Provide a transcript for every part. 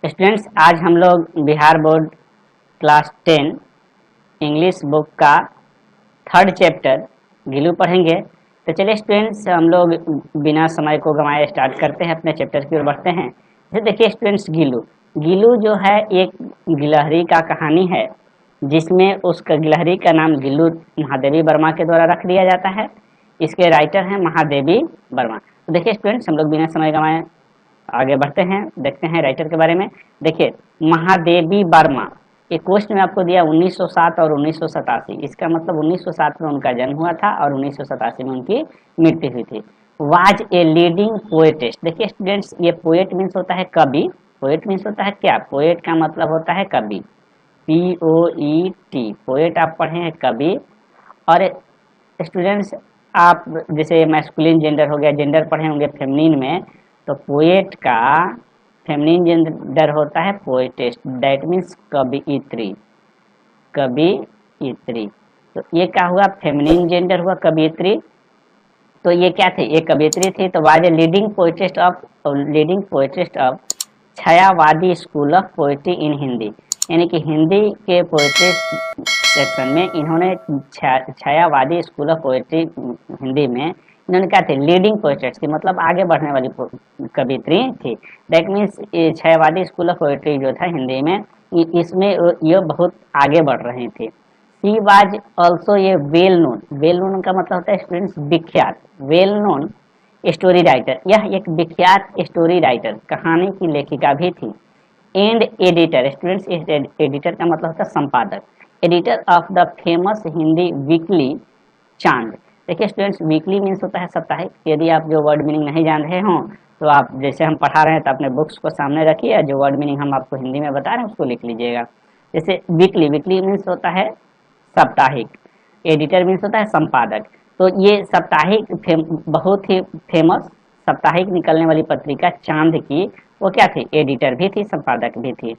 Students, आज हम लोग Bihar board class 10 English book का थर्ड चैप्टर गिलू पढ़ेंगे। तो चलिए स्टूडेंट्स, हम लोग बिना समय को गंवाए स्टार्ट करते हैं, अपने चैप्टर की ओर बढ़ते हैं। जैसे देखिए स्टूडेंट्स, गिलू गिलू जो है एक गिलहरी का कहानी है, जिसमें उस गिलहरी का नाम गिल्लू महादेवी वर्मा के द्वारा रख दिया जाता है। इसके राइटर हैं महादेवी वर्मा। तो देखिए स्टूडेंट्स, हम लोग बिना समय गंवाए आगे बढ़ते हैं, देखते हैं राइटर के बारे में। देखिए, महादेवी वर्मा, ये क्वेश्चन में आपको दिया 1907 और 1987। इसका मतलब 1907 में उनका जन्म हुआ था और 1987 में उनकी मृत्यु हुई थी। Was a leading poetist. देखिए स्टूडेंट्स, ये पोएट मीन्स होता है कवि। पोएट मीन्स होता है क्या? पोएट का मतलब होता है कवि, POET। पोएट आप पढ़े हैं कवि। और स्टूडेंट्स, आप जैसे मैस्कुलिन जेंडर हो गया, जेंडर पढ़े होंगे फेमिनिन में, तो पोएट का फेमिनिन जेंडर होता है पोएटिस्ट, दैट मीन्स कवियत्री। कवियत्री, तो ये क्या हुआ? फेमिनिन जेंडर हुआ कवियत्री। तो ये क्या थे? ये कवियत्री थी। तो was a leading poetist of Chhayavadi school of poetry in Hindi, यानी कि हिंदी के पोएट्री सेक्शन में इन्होंने Chhayavadi school of poetry Hindi में इन्होंने क्या थे? लीडिंग पोएट्स की, मतलब आगे बढ़ने वाली कवियत्री थी। That means Chhayavadi school of poetry जो था हिंदी में, इसमें ये बहुत आगे बढ़ रही थी। सी वाज ऑल्सो ये वेल नोन का मतलब होता है स्टूडेंट्स विख्यात, वेल नोन स्टोरी राइटर। यह एक विख्यात स्टोरी राइटर, कहानी की लेखिका भी थी। एंड एडिटर, स्टूडेंट्स एडिटर का मतलब होता है संपादक। Editor of the famous Hindi weekly चांद। देखिए स्टूडेंट्स, वीकली मीन्स होता है साप्ताहिक। यदि आप जो वर्ड मीनिंग नहीं जान रहे हों तो आप, जैसे हम पढ़ा रहे हैं, तो अपने बुक्स को सामने रखिए, जो वर्ड मीनिंग हम आपको हिंदी में बता रहे हैं उसको लिख लीजिएगा। जैसे वीकली मीन्स होता है साप्ताहिक, एडिटर मीन्स होता है संपादक। तो ये साप्ताहिक बहुत ही फेमस साप्ताहिक निकलने वाली पत्रिका चांद की वो क्या थी? एडिटर भी थी, संपादक भी थी।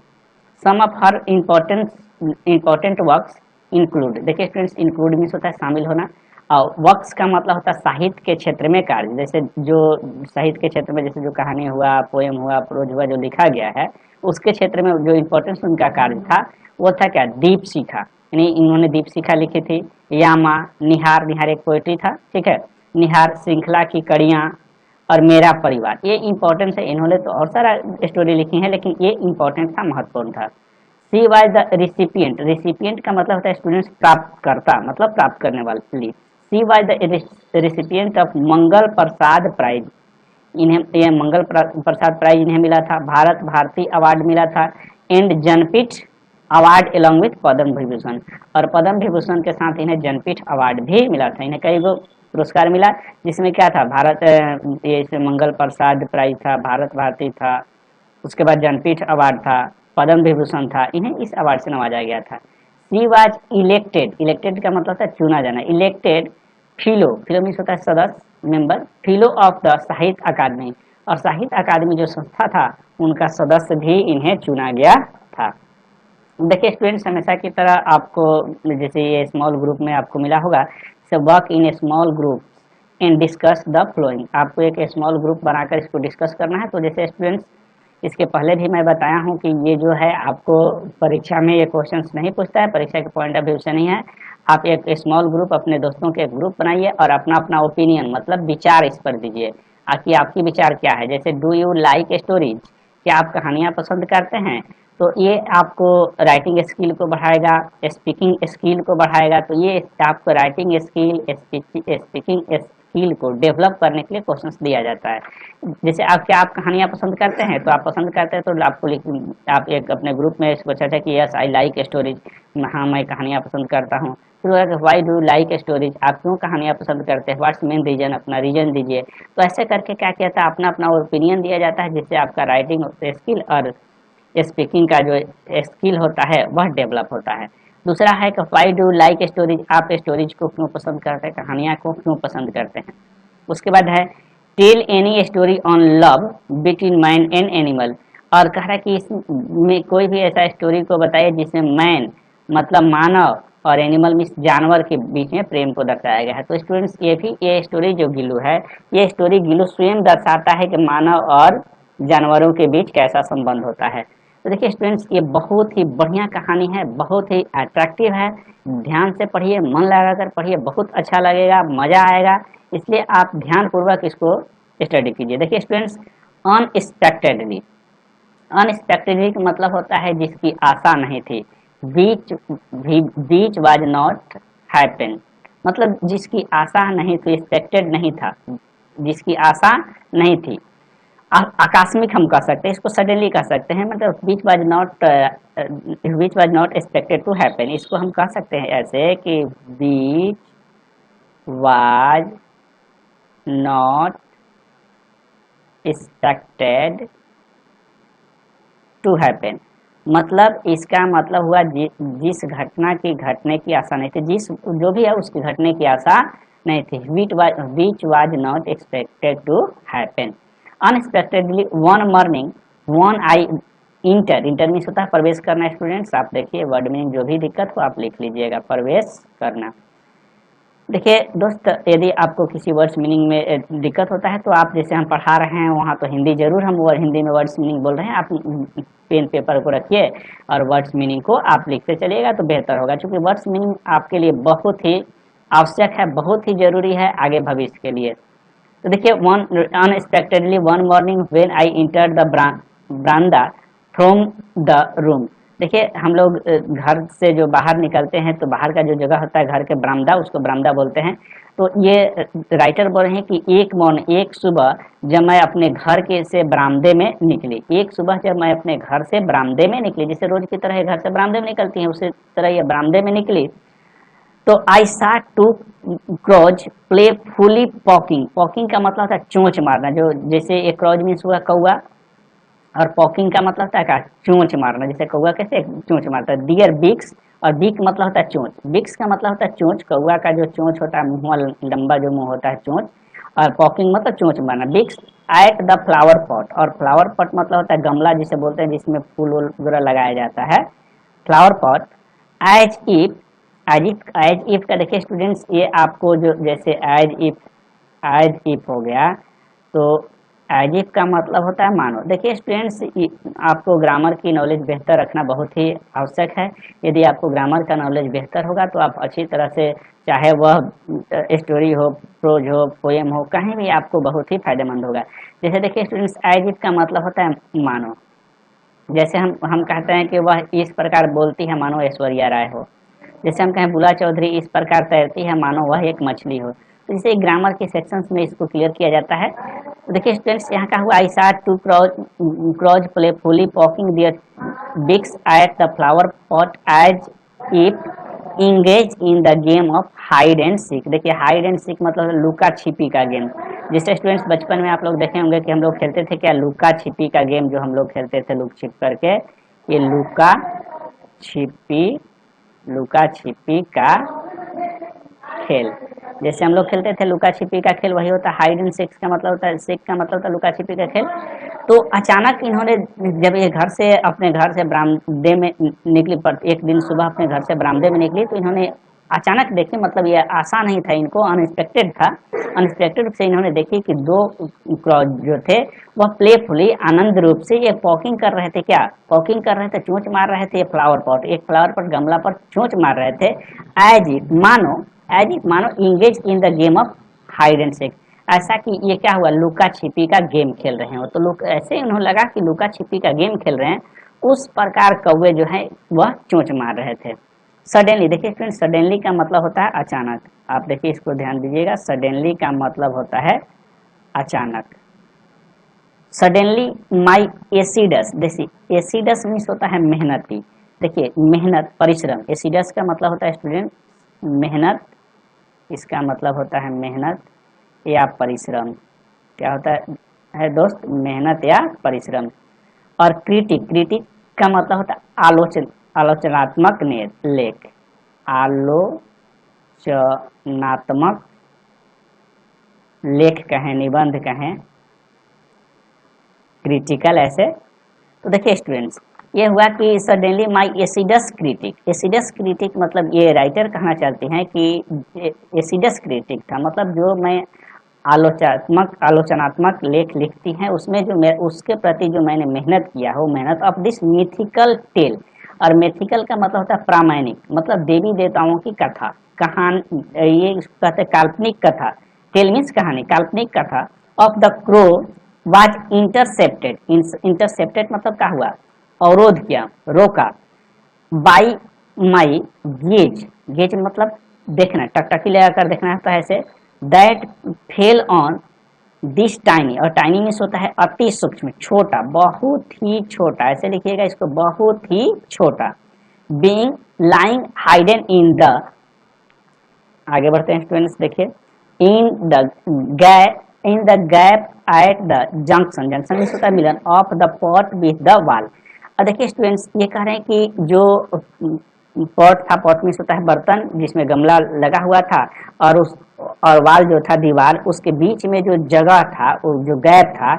Some of her important works include. देखिए स्टूडेंट्स, इंक्लूड मीन्स होता है शामिल होना, और वर्क्स का मतलब होता है साहित्य के क्षेत्र में कार्य। जैसे जो साहित्य के क्षेत्र में, जैसे जो कहानी हुआ, पोएम हुआ, प्रोज हुआ, जो लिखा गया है, उसके क्षेत्र में जो इम्पोर्टेंस उनका कार्य था वो था क्या? दीप शिखा, यानी इन्होंने दीप शिखा लिखी थी। यामा, निहार एक पोएट्री था, ठीक है। निहार, श्रृंखला की कड़ियाँ, और मेरा परिवार, ये इंपॉर्टेंट है। इन्होंने तो और सारा स्टोरी लिखी है, लेकिन ये इंपॉर्टेंट था, महत्वपूर्ण था। सी वाज द रिसिपिएंट। रिसिपिएंट का मतलब होता है स्टूडेंट्स प्राप्तकर्ता, मतलब प्राप्त करने वाली। She was the recipient of Mangal Prasad prize. इन्हें यह मंगल प्रसाद प्राइज इन्हें मिला था। भारत भारती अवार्ड मिला था। And Jnanpith award along with Padma Vibhushan, और पद्म विभूषण के साथ इन्हें जनपीठ अवार्ड भी मिला था। इन्हें कई गो पुरस्कार मिला, जिसमें क्या था? भारत, ये मंगल प्रसाद प्राइज था, भारत भारती था, उसके बाद जनपीठ अवार्ड था, पद्म विभूषण था। इन्हें इस अवार्ड से नवाजा गया था। सी वाज इलेक्टेड का मतलब था चुना जाना। इलेक्टेड फिलो मीन्स होता है सदस्य, मेंबर। फिलो ऑफ द साहित्य अकादमी, और साहित्य अकादमी जो संस्था था उनका सदस्य भी इन्हें चुना गया था। देखिए स्टूडेंट्स, हमेशा की तरह आपको, जैसे ये स्मॉल ग्रुप में आपको मिला होगा, work in A small group and discuss the flowing. आपको एक स्मॉल ग्रुप बनाकर इसको डिस्कस करना है। तो जैसे स्टूडेंट्स, इसके पहले भी मैं बताया हूँ कि ये जो है आपको परीक्षा में ये क्वेश्चंस नहीं पूछता है, परीक्षा के पॉइंट ऑफ व्यू से नहीं है। आप एक स्मॉल ग्रुप, अपने दोस्तों के एक ग्रुप बनाइए और अपना अपना ओपिनियन, मतलब विचार इस पर दीजिए कि आपकी विचार क्या है। जैसे डू यू लाइक स्टोरीज, क्या आप कहानियाँ पसंद करते हैं? तो ये आपको राइटिंग स्किल को बढ़ाएगा, स्पीकिंग स्किल को बढ़ाएगा। तो ये आपको राइटिंग स्किल, स्पीकिंग स्किल को डेवलप करने के लिए क्वेश्चंस दिया जाता है। जैसे आप कहानियाँ पसंद करते हैं, तो आप पसंद करते हैं तो आपको आप एक अपने ग्रुप में इसको चर्चा कि यस आई लाइक स्टोरीज, हाँ मैं कहानियाँ पसंद करता हूँ। फिर वाई डू लाइक स्टोरीज, आप क्यों कहानियाँ पसंद करते हैं? व्हाट्स मेन रीजन, अपना रीजन दीजिए। तो ऐसे करके क्या किया था, अपना अपना ओपिनियन दिया जाता है, जिससे आपका राइटिंग स्किल और स्पीकिंग का जो स्किल होता है वह डेवलप होता है। दूसरा है कि व्हाई डू लाइक स्टोरीज, आप स्टोरीज को क्यों पसंद करते हैं, कहानियाँ को क्यों पसंद करते हैं। उसके बाद है tell any story on love between man and animal, और कह रहा है कि इसमें कोई भी ऐसा स्टोरी को बताइए जिसमें मैन मतलब मानव और एनिमल मीन्स जानवर के बीच में प्रेम को दर्शाया गया है। तो स्टूडेंट्स, ये स्टोरी जो गिलू है, ये स्टोरी गिलू स्वयं दर्शाता है कि मानव और जानवरों के बीच कैसा संबंध होता है। तो देखिए स्टूडेंट्स, ये बहुत ही बढ़िया कहानी है, बहुत ही अट्रैक्टिव है। ध्यान से पढ़िए, मन लगाकर पढ़िए, बहुत अच्छा लगेगा, मजा आएगा। इसलिए आप ध्यानपूर्वक इसको स्टडी कीजिए। देखिए स्टूडेंट्स, अनएक्सपेक्टेडली, अनएक्सपेक्टेडली का मतलब होता है जिसकी आशा नहीं थी। बीच बीच वाज नॉट हैपन, मतलब जिसकी आशा नहीं थी, एक्सपेक्टेड नहीं था, जिसकी आशा नहीं थी। आकस्मिक हम कह सकते हैं इसको, सडनली कह सकते हैं, मतलब which was not expected to happen, इसको हम कह सकते हैं ऐसे कि which was not expected to happen. मतलब इसका मतलब हुआ जिस घटना की घटने की आशा नहीं थी, जिस जो भी है उसकी घटने की आशा नहीं थी। Which was not expected to happen. Unexpectedly one morning one I enter, enter means होता है प्रवेश करना। स्टूडेंट्स आप देखिए वर्ड मीनिंग जो भी दिक्कत हो आप लिख लीजिएगा, प्रवेश करना। देखिए दोस्त, यदि आपको किसी वर्ड्स मीनिंग में दिक्कत होता है तो आप, जैसे हम पढ़ा रहे हैं वहाँ तो हिंदी जरूर हम हिंदी में वर्ड्स मीनिंग बोल रहे हैं, आप पेन पेपर को रखिए और वर्ड्स मीनिंग को आप लिखते चलिएगा तो बेहतर होगा, क्योंकि वर्ड्स मीनिंग आपके लिए बहुत ही आवश्यक है, बहुत ही जरूरी है आगे भविष्य के लिए। तो देखिए, one unexpectedly one morning when I enter the ब्रांडा from the room. देखिए हम लोग घर से जो बाहर निकलते हैं तो बाहर का जो जगह होता है घर के बरामदा, उसको बरामदा बोलते हैं। तो ये राइटर बोल रहे हैं कि एक सुबह जब मैं अपने घर के से बरामदे में निकली, एक सुबह जब मैं अपने घर से बरामदे में निकली, जैसे रोज की तरह घर से बरामदे में निकलती हैं उसी तरह ये बरामदे में निकली, तो I saw two crows playfully poking. Poking का मतलब होता है चोंच मारना, जो जैसे एक क्रॉज मीन्स हुआ कौआ, और पॉकिंग का मतलब होता है क्या, चोंच मारना, जैसे कौआ कैसे चोंच मारता है। डियर बिक्स, और बिक मतलब होता है चोंच, बिक्स का मतलब होता है चोंच, कौआ का जो चोंच होता है, मुंह लंबा जो मुंह होता है चोंच, और पॉकिंग मतलब चोंच मारना। बिक्स एट द फ्लावर पॉट, और फ्लावर पॉट मतलब होता है गमला जिसे बोलते हैं जिसमें फूल वगैरह लगाया जाता है, flower pot. As if, as if का देखिए स्टूडेंट्स, ये आपको जो जैसे एज इफ हो गया, तो एज इफ का मतलब होता है मानो। देखिए स्टूडेंट्स, आपको ग्रामर की नॉलेज बेहतर रखना बहुत ही आवश्यक है। यदि आपको ग्रामर का नॉलेज बेहतर होगा तो आप अच्छी तरह से, चाहे वह स्टोरी हो, प्रोज हो, पोएम हो, कहीं भी आपको बहुत ही फायदेमंद होगा। जैसे देखिए स्टूडेंट्स, एज इफ का मतलब होता है मानो। जैसे हम कहते हैं कि वह इस प्रकार बोलती है मानो ऐश्वर्या राय हो। जैसे हम कहें बुला चौधरी इस प्रकार तैरती है मानो वह एक मछली हो। तो जैसे ग्रामर के सेक्शंस में इसको क्लियर किया जाता है। तो देखिए स्टूडेंट्स, यहाँ का हुआ I saw two crows playfully poking their beaks at the flower pot as if engage in the game of hide and seek. देखिए हाइड एंड सीक मतलब लुका छिपी का गेम। जैसे स्टूडेंट्स बचपन में आप लोग देखे होंगे कि हम लोग खेलते थे क्या, लुका छिपी का गेम जो हम लोग खेलते थे लुक छिप करके, ये छिपी लुका छिपी का खेल। जैसे हम लोग खेलते थे लुका छिपी का खेल, वही होता है हाइड एंड सीक का मतलब होता है, सीक का मतलब होता है लुका छिपी का खेल। तो अचानक इन्होंने, जब ये अपने घर से बरामदे में निकली, पर एक दिन सुबह अपने घर से बरामदे में निकली, तो इन्होंने अचानक देखे, मतलब ये आशा नहीं था इनको, अनएक्सपेक्टेड था। अनएक्सपेक्टेड से इन्होंने देखी कि दो क्रॉज जो थे वह प्लेफुली आनंद रूप से ये पॉकिंग कर रहे थे। क्या पॉकिंग कर रहे थे, चोंच मार रहे थे। फ्लावर पॉट, एक फ्लावर पॉट गमला पर चोंच मार रहे थे। एज इफ मानो engage in the game of hide and seek, ऐसा कि ये क्या हुआ, लुका छिपी का गेम खेल रहे हो। तो लोग ऐसे उन्हें लगा कि लुका छिपी का गेम खेल रहे हैं, उस प्रकार कौवे जो है वह चोंच मार रहे थे। सडनली, देखिए फ्रेंड, सडनली का मतलब होता है अचानक। आप देखिए इसको ध्यान दीजिएगा, सडनली का मतलब होता है अचानक। सडनली माई एसिडस, देखिए एसिडस मीन्स होता है मेहनती। देखिए मेहनत, परिश्रम। एसिडस का मतलब होता है स्टूडेंट मेहनत, इसका मतलब होता है मेहनत या परिश्रम। क्या होता है दोस्त, मेहनत या परिश्रम। और क्रिटिक का मतलब होता है आलोचनात्मक लेख, आलोचनात्मक लेख कहें, निबंध कहें, क्रिटिकल ऐसे। तो देखिए स्टूडेंट्स, ये हुआ कि सडनली माई एसिडस क्रिटिक मतलब ये राइटर कहना चाहते हैं कि एसिडस क्रिटिक था, मतलब जो मैं आलोचनात्मक लेख लिखती हैं, उसमें जो मैं उसके प्रति जो मैंने मेहनत किया है वो मेहनत ऑफ दिस मिथिकल टेल। और मिथिकल का मतलब होता है प्रामाणिक, मतलब देवी देवताओं की कथा, कहानी, ये कहते हैं काल्पनिक कथा। टेल मीन्स कहानी, काल्पनिक कथा of the crow was intercepted. Intercepted मतलब क्या हुआ, अवरोध किया, रोका, बाई माई गेज। गेज मतलब देखना, टकटकी लगाकर देखना होता है ऐसे। That fell on this tiny, और टाइनी मीन्स होता है अति सूक्ष्म, छोटा, बहुत ही छोटा, ऐसे लिखिएगा इसको, बहुत ही छोटा। Being lying hidden in the, आगे बढ़ते हैं स्टूडेंट्स, देखिए, in the gap, in the gap at the junction, junction means होता है मिलन, of the pot with the wall. और देखिए स्टूडेंट्स, ये कह रहे हैं कि जो पॉट था, पॉट मीन्स होता है बर्तन जिसमें गमला लगा हुआ था, और उस और वाल जो था दीवार, उसके बीच में जो जगह था, जो गैप था,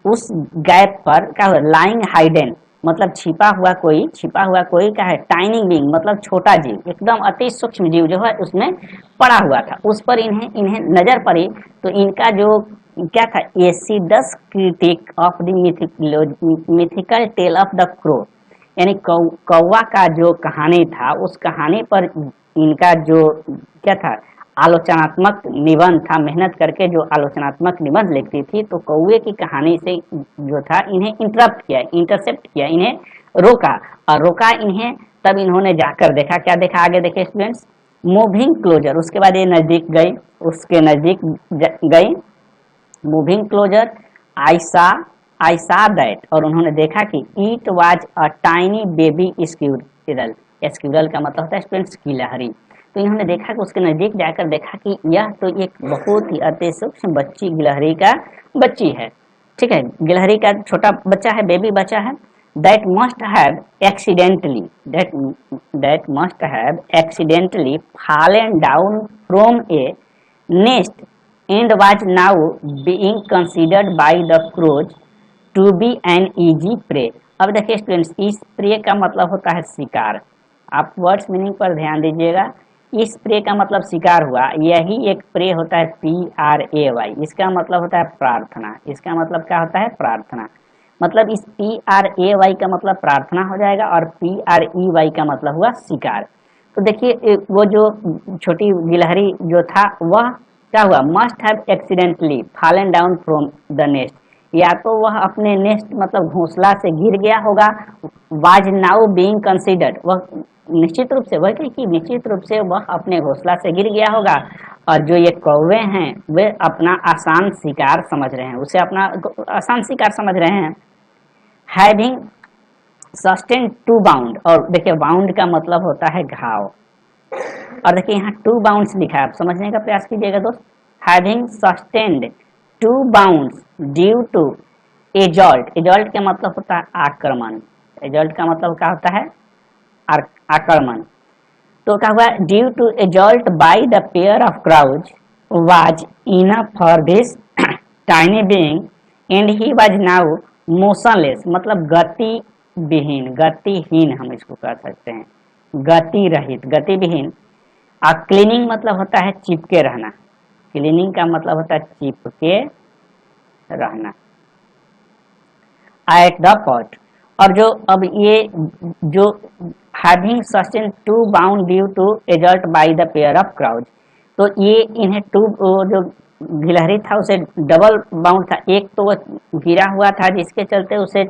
उस गैप पर क्या हुआ, लाइंग हाइडन मतलब छिपा हुआ कोई क्या है, टाइनी बीइंग मतलब छोटा जीव, एकदम अति सूक्ष्म जीव जो है उसमें पड़ा हुआ था। उस पर इन्हें इन्हें नजर पड़ी, तो इनका जो क्या था, acids critic of the mythical tale of the crow, यानी कौवा का जो कहानी था, उस कहानी पर इनका जो क्या था, आलोचनात्मक निबंध था, मेहनत करके जो आलोचनात्मक निबंध लिखती थी, तो कौवे की कहानी से जो था इन्हें इंटरप्ट किया, इंटरसेप्ट किया, इन्हें रोका, और रोका इन्हें, तब इन्होंने जाकर देखा, क्या देखा, आगे देखे स्टूडेंट्स, मूविंग क्लोजर, उसके बाद ये नजदीक गई, उसके नजदीक गई, मूविंग क्लोजर, आई सा दैट, और उन्होंने देखा कि it was a tiny baby squirrel. Squirrel का मतलब होता है स्टूडेंट्स गिलहरी। तो इन्होंने देखा कि उसके नजदीक जाकर देखा कि यह तो एक बहुत ही अति सूक्ष्म बच्ची, गिलहरी का बच्ची है, ठीक है, गिलहरी का छोटा बच्चा है, बेबी बच्चा है। That must have accidentally, that must have accidentally fallen down from A nest and was now being considered by the crows to be an easy prey। अब देखिए स्टूडेंट्स, इस प्रे का मतलब होता है शिकार। आप वर्ड्स मीनिंग पर ध्यान दीजिएगा। इस प्रे का मतलब शिकार हुआ, यही एक प्रे होता है, PRAY, इसका मतलब होता है प्रार्थना। इसका मतलब क्या होता है, प्रार्थना। मतलब इस PRAY का मतलब प्रार्थना हो जाएगा, और PREY का मतलब हुआ शिकार। तो देखिए वो जो छोटी गिलहरी जो था, वह क्या हुआ, must have accidentally fallen down from the nest, या तो वह अपने नेस्ट मतलब घोंसला से गिर गया होगा। वाज नाउ बीइंग कंसीडर्ड, वह निश्चित रूप से, वह कि निश्चित रूप से वह अपने घोंसला से गिर गया होगा, और जो ये कौवे हैं वे अपना आसान शिकार समझ रहे हैं, उसे अपना आसान शिकार समझ रहे हैं। हैविंग सस्टेन टू बाउंड, और देखिए बाउंड का मतलब होता है घाव, और देखिए यहाँ टू बाउंड्स लिखा है, आप समझने का प्रयास कीजिएगा दोस्त। Having sustained two wounds due to assault, assault का मतलब होता है आक्रमण, एजॉल्ट का मतलब क्या होता है, आक्रमण। तो क्या हुआ, due to assault by the pair of crows was enough for this tiny being and he was now motionless, मतलब गति विहीन, गतिहीन हम इसको कह सकते हैं, गति रहित, गति विहीन। क्लीनिंग मतलब होता है चिपके रहना, क्लीनिंग का मतलब होता है चिपके रहना, एट द पॉट। और जो अब ये जो हैविंग सस्टेन टू बाउंड due to assault by the pair of crows, तो ये इन्हें टू, जो गिलहरी था उसे डबल बाउंड था, एक तो वह गिरा हुआ था जिसके चलते उसे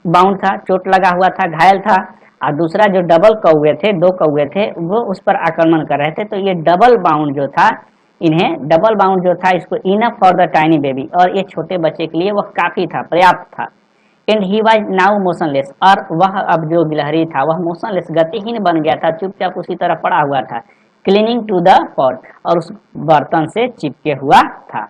बाउंड था, चोट लगा हुआ था, घायल था, और दूसरा जो डबल कौवे थे, दो कौवे थे, वो उस पर आक्रमण कर रहे थे। तो ये डबल बाउंड जो था, इन्हें डबल बाउंड जो था, इसको enough for the tiny baby, और ये छोटे बच्चे के लिए वह काफी था, पर्याप्त था। And he was now motionless, और वह अब जो गिलहरी था वह मोशनलेस, गतिहीन बन गया था, चुपचाप उसी तरह पड़ा हुआ था। क्लीनिंग टू द पॉट, और उस बर्तन से चिपके हुआ था।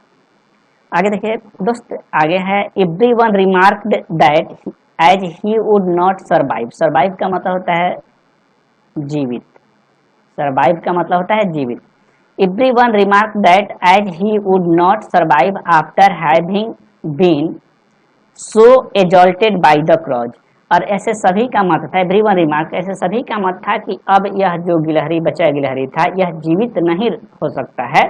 आगे देखिए दोस्त, आगे है everyone remarked that as he would not survive. Survive का मतलब होता है जीवित, सर्वाइव का मतलब होता है जीवित। Everyone remark that as he would not survive after having been so assaulted by the crows, और ऐसे सभी का मत था, एवरीवन रिमार्क, ऐसे सभी का मत था कि अब यह जो गिलहरी, बचा गिलहरी था, यह जीवित नहीं हो सकता है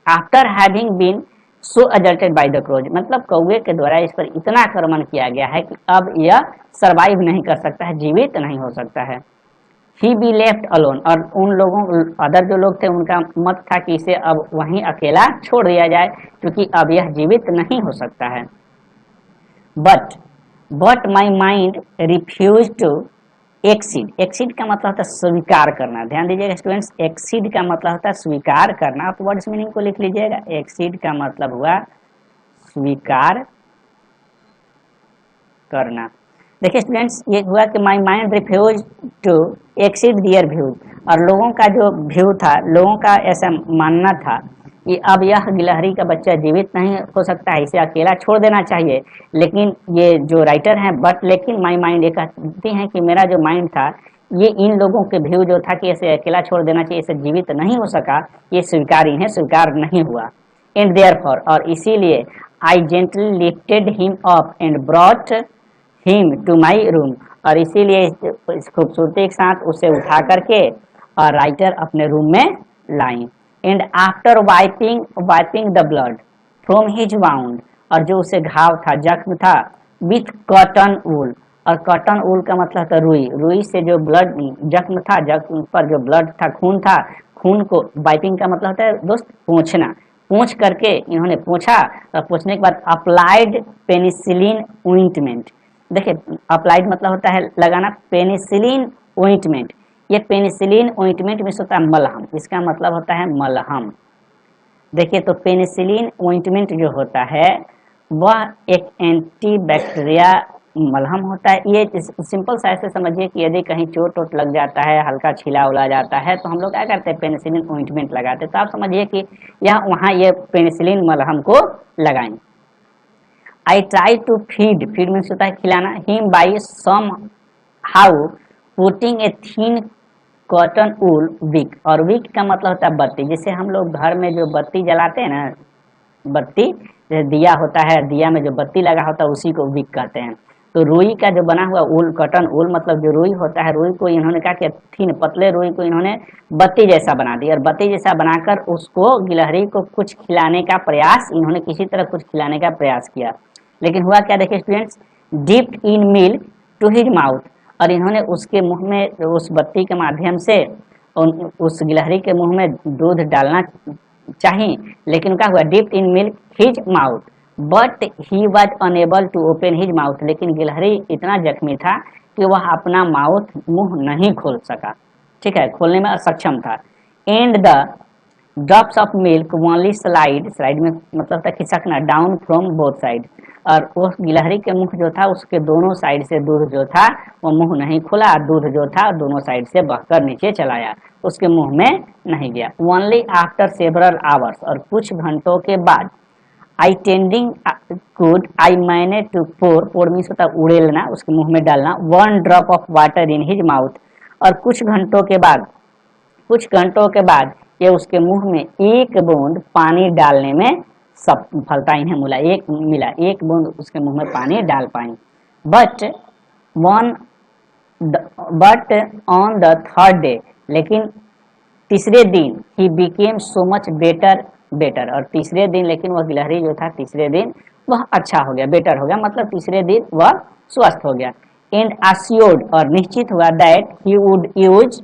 after having been so assaulted by the crows, मतलब कौवे के द्वारा इस पर इतना आक्रमण किया गया है कि अब यह सरवाइव नहीं कर सकता है, जीवित नहीं हो सकता है। ही बी लेफ्ट अलोन, और उन लोगों अदर जो लोग थे उनका मत था कि इसे अब वहीं अकेला छोड़ दिया जाए, क्योंकि अब यह जीवित नहीं हो सकता है। But my mind refuse to exceed, exceed का मतलब होता है स्वीकार करना, ध्यान दीजिएगा स्टूडेंट्स, एक्सीड का मतलब होता है स्वीकार करना। आप वर्ड्स मीनिंग को लिख लीजिएगा, एक्सीड का मतलब हुआ स्वीकार करना। देखिए स्टूडेंट्स, ये हुआ कि my mind refuse to exceed their views, और लोगों का जो व्यू था, लोगों का ऐसा मानना था कि अब यह गिलहरी का बच्चा जीवित नहीं हो सकता है, इसे अकेला छोड़ देना चाहिए। लेकिन ये जो राइटर हैं, बट लेकिन माई माइंड ये कहती हैं कि मेरा जो माइंड था, ये इन लोगों के व्यू जो था कि इसे अकेला छोड़ देना चाहिए, इसे जीवित नहीं हो सका, ये स्वीकार इन्हें स्वीकार नहीं हुआ। एंड देयरफॉर, और इसीलिए I gently lifted him up and brought him to my room, और इसीलिए इस खूबसूरती के साथ उसे उठा करके और राइटर अपने रूम में लाई। And after wiping the blood from his wound, और जो उसे घाव था, जख्म था, विथ कॉटन वूल, और कॉटन वूल का मतलब था रुई, रुई से जो ब्लड जख्म था, जख्म पर जो ब्लड था, खून था, खून को वाइपिंग का मतलब होता है दोस्त पोंछना, पोंछ करके इन्होंने पोंछा, और पोंछने के बाद अप्लाइड पेनिसिलिन ऑइंटमेंट। देखिए अप्लाइड मतलब होता है लगाना, पेनिसिलिन ऑइंटमेंट, ये पेनिसिलिन ऑइंटमेंट में होता है मलहम, इसका मतलब होता है मलहम। देखिए तो पेनिसिलिन ऑइंटमेंट जो होता है वह एक एंटीबैक्टीरिया मलहम होता है। ये सिंपल सा ऐसे समझिए कि यदि कहीं चोट वोट लग जाता है, हल्का छीला उला जाता है, तो हम लोग क्या करते हैं, पेनिसिलिन ऑइंटमेंट लगाते हैं। तो आप समझिए कि यह वहाँ ये पेनिसिलिन मलहम को लगाएं। I try to feed means होता है खिलाना, him by somehow putting a thin cotton wool wick, और विक का मतलब होता है बत्ती, जिसे हम लोग घर में जो बत्ती जलाते हैं ना, बत्ती जैसे दिया होता है, दिया में जो बत्ती लगा होता है उसी को विक कहते हैं। तो रुई का जो बना हुआ ऊल, कॉटन ऊल मतलब जो रुई होता है, रुई को इन्होंने क्या किया, थीन पतले रुई को इन्होंने बत्ती जैसा बना दिया, और बत्ती जैसा बनाकर उसको गिलहरी को कुछ खिलाने का प्रयास, इन्होंने किसी तरह कुछ खिलाने का प्रयास किया। लेकिन हुआ क्या, देखिए students, dipped in milk to his mouth, और इन्होंने उसके मुंह में उस बत्ती के माध्यम से उस गिलहरी के मुंह में दूध डालना चाहिए, लेकिन क्या हुआ, dipped in milk his mouth but he was unable to open his mouth, लेकिन गिलहरी इतना जख्मी था कि वह अपना माउथ मुंह नहीं खोल सका, ठीक है, खोलने में असक्षम था। And the drops of milk only slide में मतलब था खिसकना, डाउन फ्रॉम बोथ साइड, और उस गिलहरी के मुख जो था उसके दोनों साइड से दूध जो था वो मुंह नहीं खुला, दूध जो था दोनों साइड से बहकर नीचे चलाया, उसके मुंह में नहीं गया। ओनली आफ्टर सेवरल आवर्स, और कुछ घंटों के बाद, आई टेंडिंग कुड आई मैंने टू पोर मीन्स होता है उड़ेलना, उसके मुंह में डालना, 1 drop of water in his mouth, और कुछ घंटों के बाद ये उसके मुंह में एक बूंद पानी डालने में सफलता इन्हें मिला, एक बूंद उसके मुंह में पानी डाल पाई। But on the third day, लेकिन तीसरे दिन ही बिकेम सो मच बेटर, और तीसरे दिन लेकिन वह गिलहरी जो था तीसरे दिन वह अच्छा हो गया, बेटर हो गया, मतलब तीसरे दिन वह स्वस्थ हो गया। एंड अस्योर्ड, और निश्चित हुआ, that he would use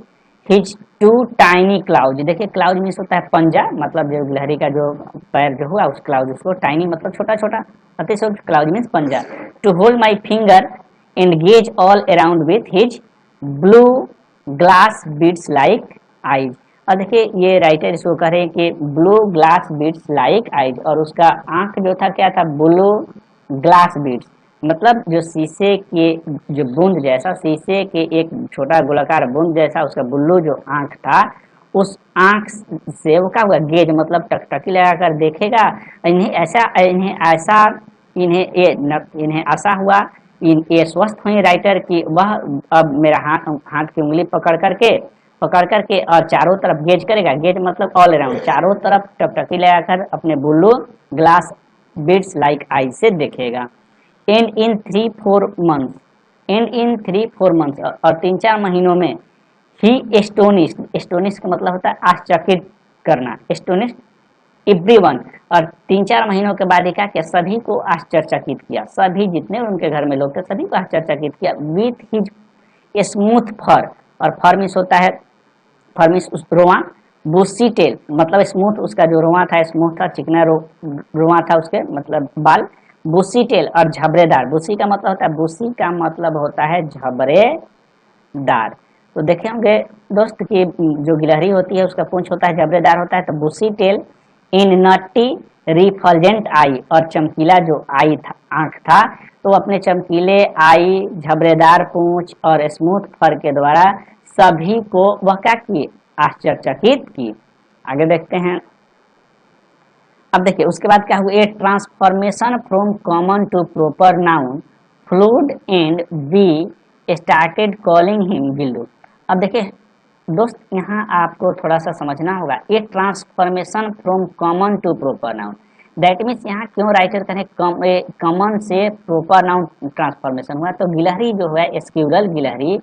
his 2 tiny claws, देखिए क्लाउज मीन्स होता है पंजा, मतलब जो गिलहरी का जो पैर जो हुआ उस क्लाउज, उसको टाइनी मतलब छोटा छोटा, अतिशय क्लाउज मीन्स पंजा, to hold my finger and gaze all around with his blue glass beads like eyes. और देखिए ये राइटर इसको कह रहे हैं कि blue glass beads like eyes, और उसका आंख जो था क्या था, ब्लू ग्लास बीड्स, मतलब जो शीशे के जो बूंद जैसा, शीशे के एक छोटा गोलाकार बूंद जैसा उसका बुल्लू जो आंख था, उस आंख से वो क्या हुआ, गेज मतलब टकटकी लगाकर देखेगा, इन्हें आशा हुआ, ये स्वस्थ हुई राइटर की वह अब मेरा हाथ की उंगली पकड़ करके और चारों तरफ गेज करेगा, गेज मतलब ऑल अराउंड, चारों तरफ टकटकी लगाकर अपने बुल्लू ग्लास बीड्स लाइक आई से देखेगा। एंड इन 3-4 मंथ्स, और 3-4 महीनों में, ही एस्टोनिश का मतलब होता है आश्चर्यचकित करना, एस्टोनिश एवरीवन, और 3-4 महीनों के बाद क्या किया, सभी को आश्चर्यचकित किया, सभी जितने उनके घर में लोग थे सभी को आश्चर्यचकित किया विथ हिज स्मूथ फर, और फर मीन्स होता है, फर मीन्स रोआ, बुशी टेल मतलब स्मूथ, उसका जो रोआ था स्मूथ था, चिकना रोआ था उसके मतलब बाल, बुशी टेल और झबरेदार, बुशी का मतलब होता है, बुशी का मतलब होता है झबरेदार। तो देखे होंगे दोस्त की जो गिलहरी होती है उसका पूंछ होता है झबरेदार होता है, तो बुशी टेल इन नटी रिफल्जेंट आई, और चमकीला जो आई था आंख था, तो अपने चमकीले आई, झबरेदार पूंछ और स्मूथ फर के द्वारा सभी को वह क्या किए, आश्चर्यचकित की। आगे देखते हैं, अब देखिए उसके बाद क्या हुआ, a transformation from common to proper noun followed and we started calling him Gillu. अब देखिए दोस्त यहाँ आपको थोड़ा सा समझना होगा, a transformation from common to proper noun, that means यहाँ क्यों राइटर करें कॉमन से प्रॉपर नाउन ट्रांसफॉर्मेशन हुआ, तो गिलहरी जो है स्क्यूरल गिलहरी,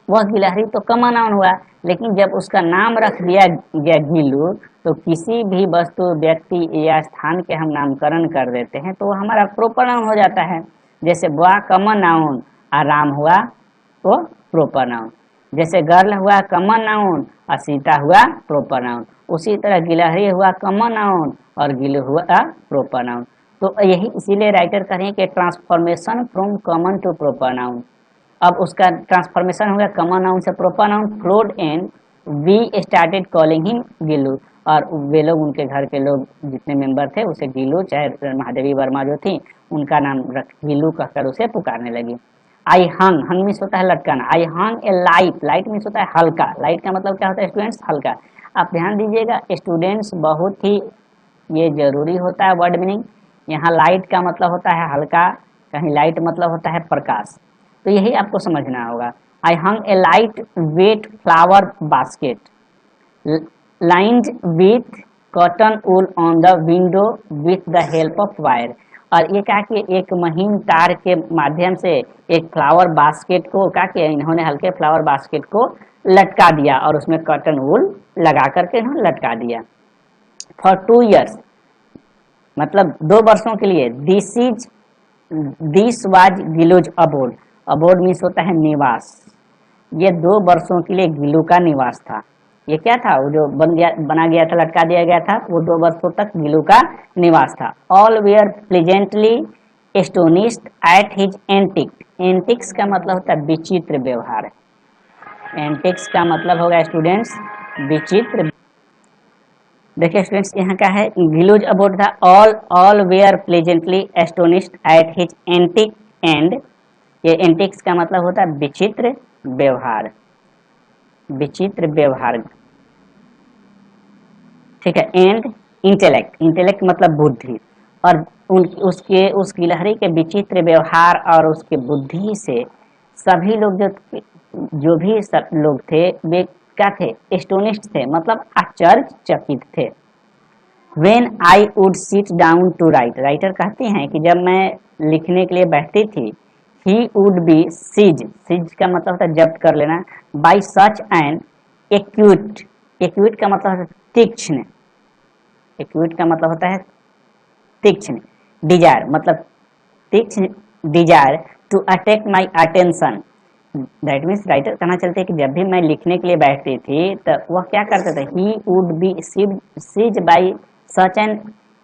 वह गिलहरी तो कॉमन नाउन हुआ, लेकिन जब उसका नाम रख दिया गया गिल्लू, तो किसी भी वस्तु व्यक्ति या स्थान के हम नामकरण कर देते हैं तो हमारा प्रॉपर नाउन हो जाता है। जैसे बुआ कॉमन नाउन और राम हुआ तो प्रॉपर नाउन, जैसे गर्ल हुआ कॉमन नाउन और सीता हुआ प्रॉपर नाउन, उसी तरह गिलहरी हुआ कॉमन नाउन और गिल्लू हुआ प्रॉपर नाउन। तो यही इसीलिए राइटर करें कि transformation from common to proper noun, अब उसका ट्रांसफॉर्मेशन हो गया कॉमन नाउन से proper noun, flowed and we started calling him Gillu, और वे लोग उनके घर के लोग जितने मेंबर थे उसे गिल्लू, चाहे महादेवी वर्मा जो थी उनका नाम रख गिल्लू कहकर उसे पुकारने लगी। आई हंग, हंग मीन्स होता है लटकाना, आई hung a light, light means होता है हल्का, लाइट का मतलब क्या होता है स्टूडेंट्स, हल्का। आप ध्यान दीजिएगा स्टूडेंट्स, बहुत ही ये जरूरी होता है वर्ड मीनिंग, यहाँ लाइट का मतलब होता है हल्का, कहीं लाइट मतलब होता है प्रकाश, तो यही आपको समझना होगा। I hung a light weight flower basket lined with cotton wool on the window with the help of wire, और ये क्या कि एक महीन तार के माध्यम से एक फ्लावर बास्केट को क्या किया, इन्होंने हल्के फ्लावर बास्केट को लटका दिया और उसमें कॉटन वूल लगा करके इन्होंने लटका दिया। फॉर 2 years मतलब 2 वर्षों के लिए, this was Gillu's abode, abode means होता है निवास, ये 2 वर्षों के लिए गिल्लू का निवास था। ये क्या था, वो जो बना गया था, लटका दिया गया था, वो 2 वर्षों तक गिल्लू का निवास था। All were pleasantly astonished at his antic, antics का मतलब होता है विचित्र व्यवहार, एंटिक्स का मतलब होगा स्टूडेंट्स विचित्र। देखिए स्टूडेंट्स यहाँ क्या है, गिलूज अबाउट था, all were pleasantly astonished at his antic and, ये एंटिक्स का मतलब होता है विचित्र व्यवहार, विचित्र व्यवहार, ठीक है। एंड इंटेलेक्ट, इंटेलेक्ट मतलब बुद्धि, और उस गिलहरी के विचित्र व्यवहार और उसके बुद्धि से सभी लोग जो भी सब लोग थे वे क्या थे, एस्टोनिश्ड थे, मतलब आश्चर्यचकित थे। When I would sit down to write, writer कहते हैं कि जब मैं लिखने के लिए बैठती थी, he would be seized, seized का मतलब होता है जब्त कर लेना, by such an acute, acute का मतलब होता है तीक्ष्ण, acute का मतलब होता है तीक्ष्ण, desire मतलब तीक्ष्ण desire to attract my attention, that means writer कहना चलते हैं कि जब भी मैं लिखने के लिए बैठती थी तो वह क्या करते थे, he would be seized by such an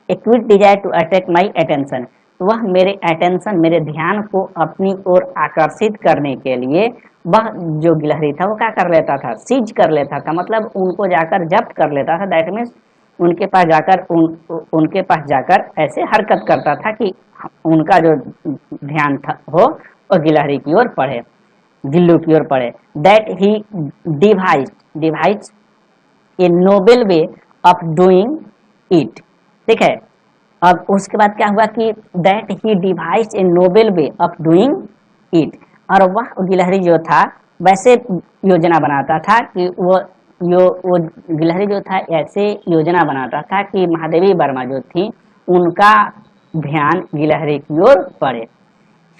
acute desire to attract my attention, तो वह मेरे अटेंशन, मेरे ध्यान को अपनी ओर आकर्षित करने के लिए वह जो गिलहरी था वो क्या कर लेता था, सीज कर लेता था, मतलब उनको जाकर जब्त कर लेता था, दैट मीन्स उनके पास जाकर उनके पास जाकर ऐसे हरकत करता था कि उनका जो ध्यान था हो वो गिलहरी की ओर पड़े, गिल्लू की ओर पड़े। That he devise a noble way of doing it, ठीक है। अब उसके बाद क्या हुआ कि that he devise a noble way of doing it, और वह गिलहरी जो था वैसे योजना बनाता था कि वो गिलहरी जो था ऐसे योजना बनाता था कि महादेवी वर्मा जो थी उनका ध्यान गिलहरी की ओर पड़े।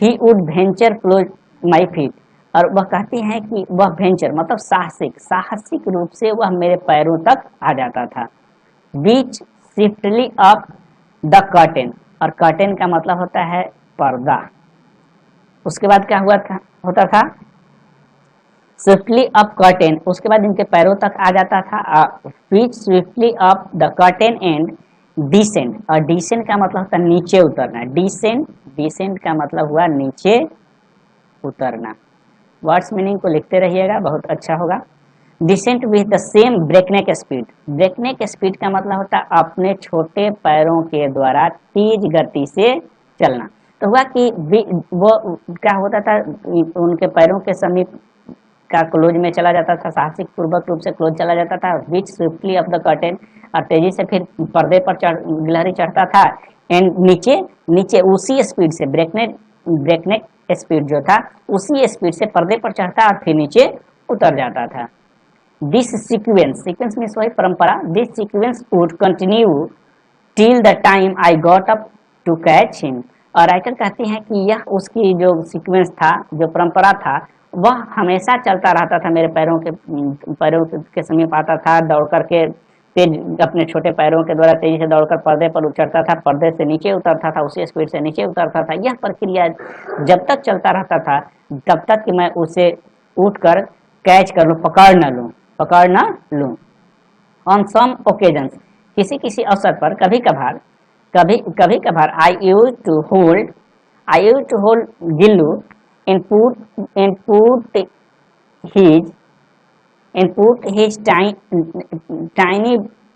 He would venture flow my feet, और वह कहती हैं कि वह वेंचर मतलब साहसिक, साहसिक रूप से वह मेरे पैरों तक आ जाता था। बीच स्विफ्टली अप द कर्टेन, और कर्टेन का मतलब होता है पर्दा। उसके बाद क्या हुआ था, होता था स्विफ्टली अप कर्टेन, उसके बाद इनके पैरों तक आ जाता था which swiftly up the curtain and descend, और डिसेंड का मतलब होता है नीचे उतरना, डिसेंड, डिसेंड का मतलब हुआ नीचे उतरना। वर्ड्स मीनिंग को लिखते रहिएगा, बहुत अच्छा होगा। Descend with the same breakneck speed, breakneck speed का मतलब होता है अपने छोटे पैरों के द्वारा तेज गति से चलना। तो हुआ कि वो क्या होता था, उनके पैरों के समीप का क्लोज में चला जाता था, साहसिक पूर्वक रूप से क्लोज चला जाता था, विच स्विफ्टली ऑफ द कर्टेन, और तेजी से फिर पर्दे पर गिलहरी चढ़ता था, एंड नीचे नीचे उसी स्पीड से ब्रेकनेक स्पीड जो था उसी स्पीड से पर्दे पर चढ़ता और फिर नीचे उतर जाता था। दिस सीक्वेंस, सीक्वेंस मीन्स वही परंपरा, this sequence would continue till the time I got up to catch him, और राइटर कहते हैं कि यह उसकी जो सीक्वेंस था, जो परंपरा था, वह हमेशा चलता रहता था। मेरे पैरों के समीप आता था, दौड़ करके तेज अपने छोटे पैरों के द्वारा तेजी से दौड़कर पर्दे पर चढ़ता था, पर्दे से नीचे उतरता था, उसी स्पीड से नीचे उतरता था। यह प्रक्रिया जब तक चलता रहता था तब तक कि मैं उसे उठकर कैच कर लूँ, पकड़ न लूँ। ऑन सम ओकेजन्स, किसी किसी अवसर पर, कभी कभार I use to hold Gillu and put his tiny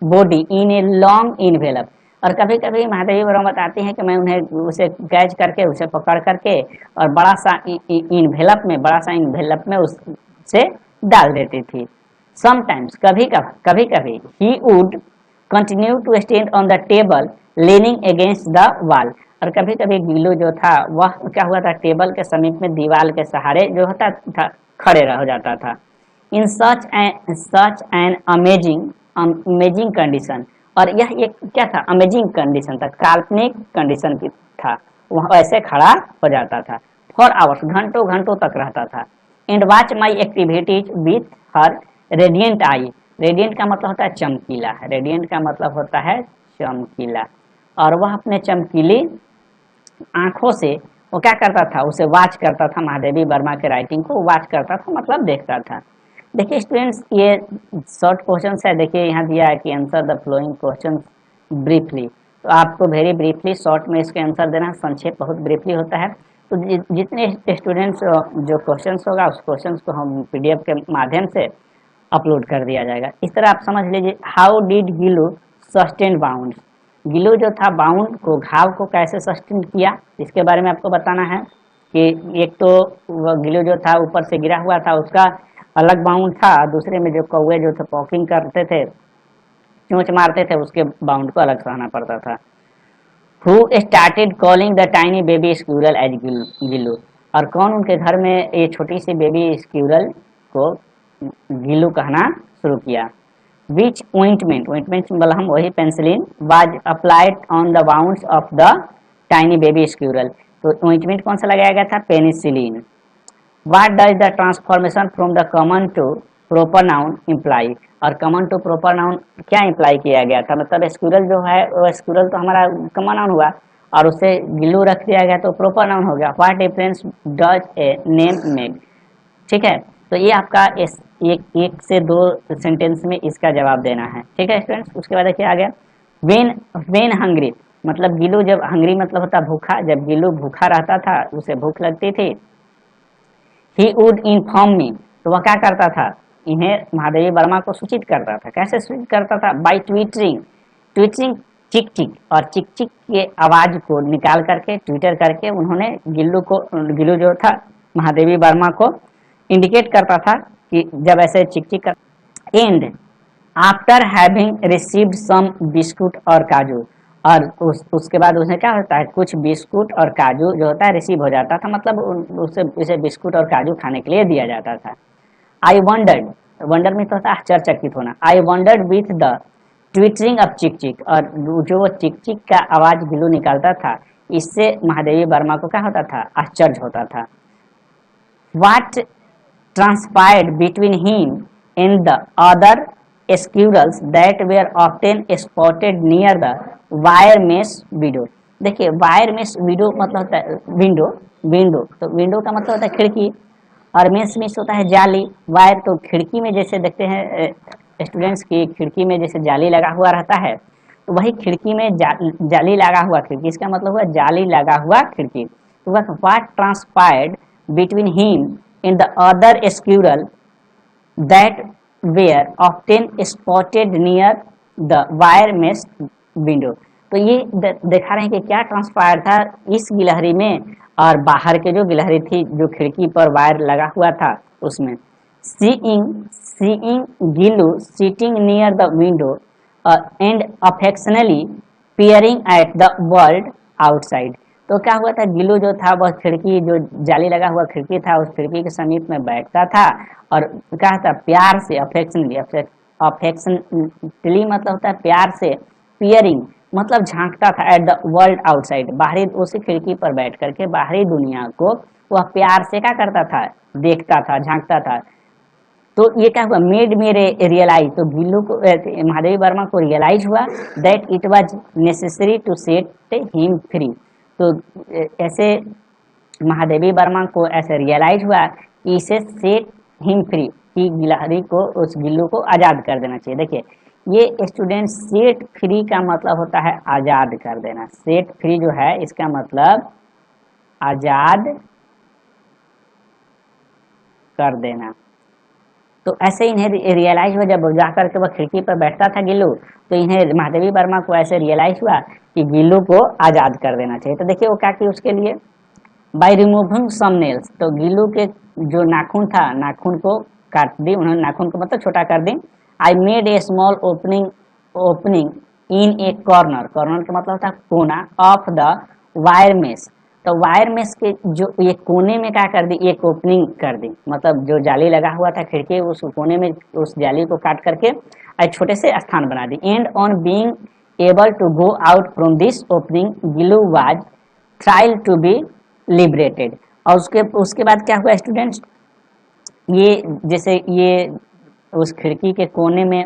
body in a long envelope, और कभी कभी महादेवी वर्मा बताती हैं कि मैं उन्हें उसे कैच करके, उसे पकड़ करके और बड़ा सा इन्वेलप में उसे डाल देती थी। समटाइम्स, कभी कभी he would continue to stand on the table leaning against the wall, और कभी कभी गिल्लू जो था वह क्या हुआ था, टेबल के समीप में दीवार के सहारे जो होता था खड़े रह जाता था। इन सच एन अमेजिंग कंडीशन, और यह एक क्या था, अमेजिंग कंडीशन था, काल्पनिक कंडीशन की था, वह ऐसे खड़ा हो जाता था। फॉर आवर्स, घंटों घंटों तक रहता था। And watch my activities with her radiant I, radiant का मतलब होता है चमकीला, रेडियंट का मतलब होता है चमकीला, और वह अपने चमकीली आंखों से वो क्या करता था, उसे वॉच करता था, महादेवी वर्मा के राइटिंग को वॉच करता था, मतलब देखता था। देखिए स्टूडेंट्स, ये शॉर्ट क्वेश्चन है, देखिए यहाँ दिया है कि answer the flowing question briefly, तो आपको वेरी ब्रीफली शॉर्ट में इसके आंसर देना, संक्षेप बहुत ब्रीफली होता है। तो जितने स्टूडेंट्स जो क्वेश्चन होगा उस क्वेश्चन को हम PDF के माध्यम से अपलोड कर दिया जाएगा। इस तरह आप समझ लीजिए, how did Gillu sustain bound, Gillu जो था बाउंड को, घाव को कैसे सस्टेन किया, इसके बारे में आपको बताना है कि एक तो वह गिलू जो था ऊपर से गिरा हुआ था, उसका अलग बाउंड था, दूसरे में जो कौवे जो थे पॉकिंग करते थे, चोंच मारते थे, उसके बाउंड को अलग सहना पड़ता था। Who started calling the tiny baby squirrel as Gillu, और कौन उनके घर में ये छोटी सी बेबी स्क्यूरल को गिल्लू कहना शुरू किया। Which ointment मलहम वही penicillin was applied on the wounds of the tiny baby squirrel, तो ointment कौन सा लगाया गया था, penicillin. What does the transformation from the common to proper noun imply, और कॉमन टू प्रोपर नाउन क्या इंप्लाई किया गया था, मतलब स्क्विरल जो है वो स्क्विरल तो हमारा कॉमन नाउन हुआ और उसे गिल्लू रख दिया गया तो प्रोपर नाउन हो गया। What difference does a name make, ठीक है, तो ये आपका एक से दो सेंटेंस में इसका जवाब देना है, ठीक है स्टूडेंट्स। उसके बाद देखिए आ गया वेन हंग्री, मतलब गिल्लू जब हंग्री मतलब होता भूखा, जब गिल्लू भूखा रहता था उसे भूख लगती थी। ही वुड इन्फॉर्म मी, तो वह क्या करता था, इन्हें महादेवी वर्मा को सूचित करता था। कैसे सूचित करता था, बाय ट्वीटरिंग चिक चिक, और चिक चिक के आवाज को निकाल करके ट्विटर करके उन्होंने गिल्लू जो था महादेवी वर्मा को इंडिकेट करता था कि जब ऐसे चिक चिक कर। And after having received some biscuit और काजू, और उसके बाद उसने क्या होता है, कुछ बिस्कुट और काजू जो होता है रिसीव हो जाता था, मतलब उसे बिस्कुट और काजू खाने के लिए दिया जाता था। आई वंडर में तो होता है आश्चर्यचकित होना। आई wandered with the twittering of चिक चिक, और जो वो चिक चिक का आवाज गिल्लू निकालता था इससे महादेवी वर्मा को क्या होता था, आश्चर्य होता था। What transpired between him and the other squirrels that were often spotted near the wire mesh window। देखिए वायर मेश विंडो मतलब होता है विंडो, विंडो तो विंडो का मतलब होता है खिड़की, और मेश मेश होता है जाली, वायर तो खिड़की में जैसे देखते हैं स्टूडेंट्स की खिड़की में जैसे जाली लगा हुआ रहता है, तो वही खिड़की में जाली लगा हुआ खिड़की, इसका मतलब हुआ जाली लगा हुआ खिड़की। तो what transpired between him in the other squirrel that were often spotted near the wire mesh window। तो ये दिखा रहे हैं कि क्या ट्रांसपायर था इस गिलहरी में और बाहर के जो गिलहरी थी जो खिड़की पर वायर लगा हुआ था उसमें। seeing Gillu sitting near the window and affectionately peering at the world outside। तो क्या हुआ था, गिल्लू जो था वह खिड़की जो जाली लगा हुआ खिड़की था उस खिड़की के समीप में बैठता था और क्या था प्यार से अफेक्शनली मतलब होता है प्यार से, पियरिंग मतलब झांकता था एट द वर्ल्ड आउटसाइड, बाहरी उसी खिड़की पर बैठ करके बाहरी दुनिया को वह प्यार से क्या करता था, देखता था, झांकता था। तो ये क्या हुआ, मेड मेरे रियलाइज, तो गिल्लू को महादेवी वर्मा को रियलाइज हुआ that it was necessary to set him free. तो ऐसे महादेवी वर्मा को ऐसे रियलाइज हुआ कि इसे सेट हिम फ्री, कि गिलहरी को उस गिल्लू को आज़ाद कर देना चाहिए। देखिए ये स्टूडेंट सेट फ्री का मतलब होता है आज़ाद कर देना, सेट फ्री जो है इसका मतलब आज़ाद कर देना। तो ऐसे इन्हें रियलाइज हुआ जब जाकर के वह खिड़की पर बैठता था गिल्लू, तो इन्हें महादेवी वर्मा को ऐसे रियलाइज हुआ कि गिल्लू को आज़ाद कर देना चाहिए। तो देखिए वो क्या किया उसके लिए, बाय रिमूविंग सम नेल्स, तो गिल्लू के जो नाखून था नाखून को काट दी उन्होंने, नाखून को मतलब छोटा कर दी। I made a small opening in a corner, corner का मतलब था कोना, ऑफ द वायर मेश, तो वायर मेश के जो ये कोने में क्या कर दी, एक ओपनिंग कर दी, मतलब जो जाली लगा हुआ था खिड़की उस कोने में उस जाली को काट करके एक छोटे से स्थान बना दी। And on being able to go out from this opening Gillu was trial to be liberated. और उसके बाद क्या हुआ स्टूडेंट्स, ये जैसे ये उस खिड़की के कोने में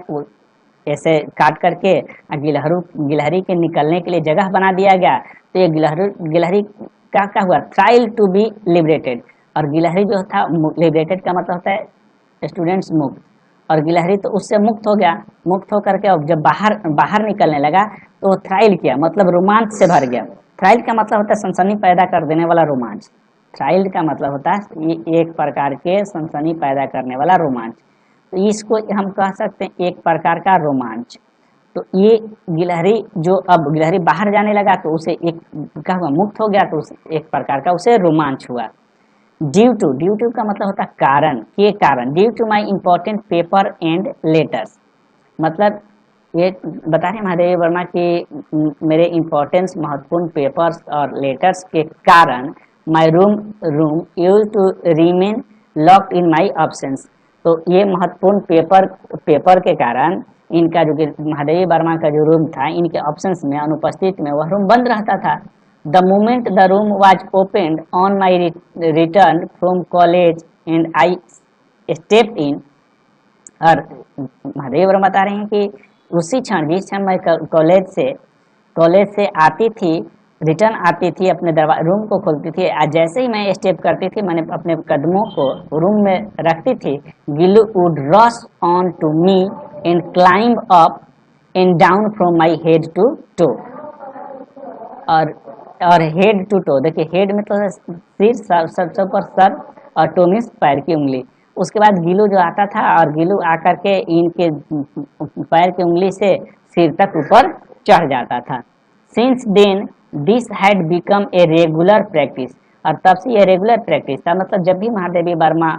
ऐसे काट करके गिलहरी के निकलने के लिए जगह बना दिया गया। तो ये गिलहरी क्या हुआ, ट्रायल टू बी लिबरेटेड, और गिलहरी जो था लिबरेटेड का मतलब होता है स्टूडेंट्स मुक्त, और गिलहरी तो उससे मुक्त हो गया, मुक्त होकर के अब जब बाहर निकलने लगा तो थ्राइल किया मतलब रोमांच से भर गया। थ्राइल का मतलब होता है सनसनी पैदा कर देने वाला रोमांच, थ्राइल का मतलब होता है ये एक प्रकार के सनसनी पैदा करने वाला रोमांच, तो इसको हम कह सकते हैं एक प्रकार का रोमांच। तो ये गिलहरी जो अब गिलहरी बाहर जाने लगा तो उसे एक क्या हुआ, मुक्त हो गया, तो एक प्रकार का उसे रोमांच हुआ। ड्यू टू का मतलब होता है कारण, के कारण, due to my important paper and letters, मतलब ये बता रहे महादेवी वर्मा के मेरे इम्पोर्टेंस महत्वपूर्ण पेपर्स और लेटर्स के कारण my room use to remain locked in my absence, तो ये महत्वपूर्ण पेपर के कारण इनका जो महादेवी वर्मा का जो रूम था इनके ऑप्शंस में अनुपस्थित में वह रूम बंद रहता था। The moment the room was opened on my return from college and I step in, और महादेवी वर्मा बता रहे हैं कि उसी क्षण जिस क्षण मैं कॉलेज से आती थी, रिटर्न आती थी, अपने रूम को खोलती थी, आज जैसे ही मैं स्टेप करती थी, मैंने अपने कदमों को रूम में रखती थी, Gillu would rush on to me and climb up and down from my head to toe, और हेड टू टो, देखिए हेड में तो सिर, सब पर सर, और टो मीन्स पैर की उंगली। उसके बाद गिल्लू जो आता था और गिल्लू आकर के इनके पैर की उंगली से सिर तक ऊपर चढ़ जाता था। Since then this had become a regular practice, और तब से ये रेगुलर प्रैक्टिस था, मतलब जब भी महादेवी वर्मा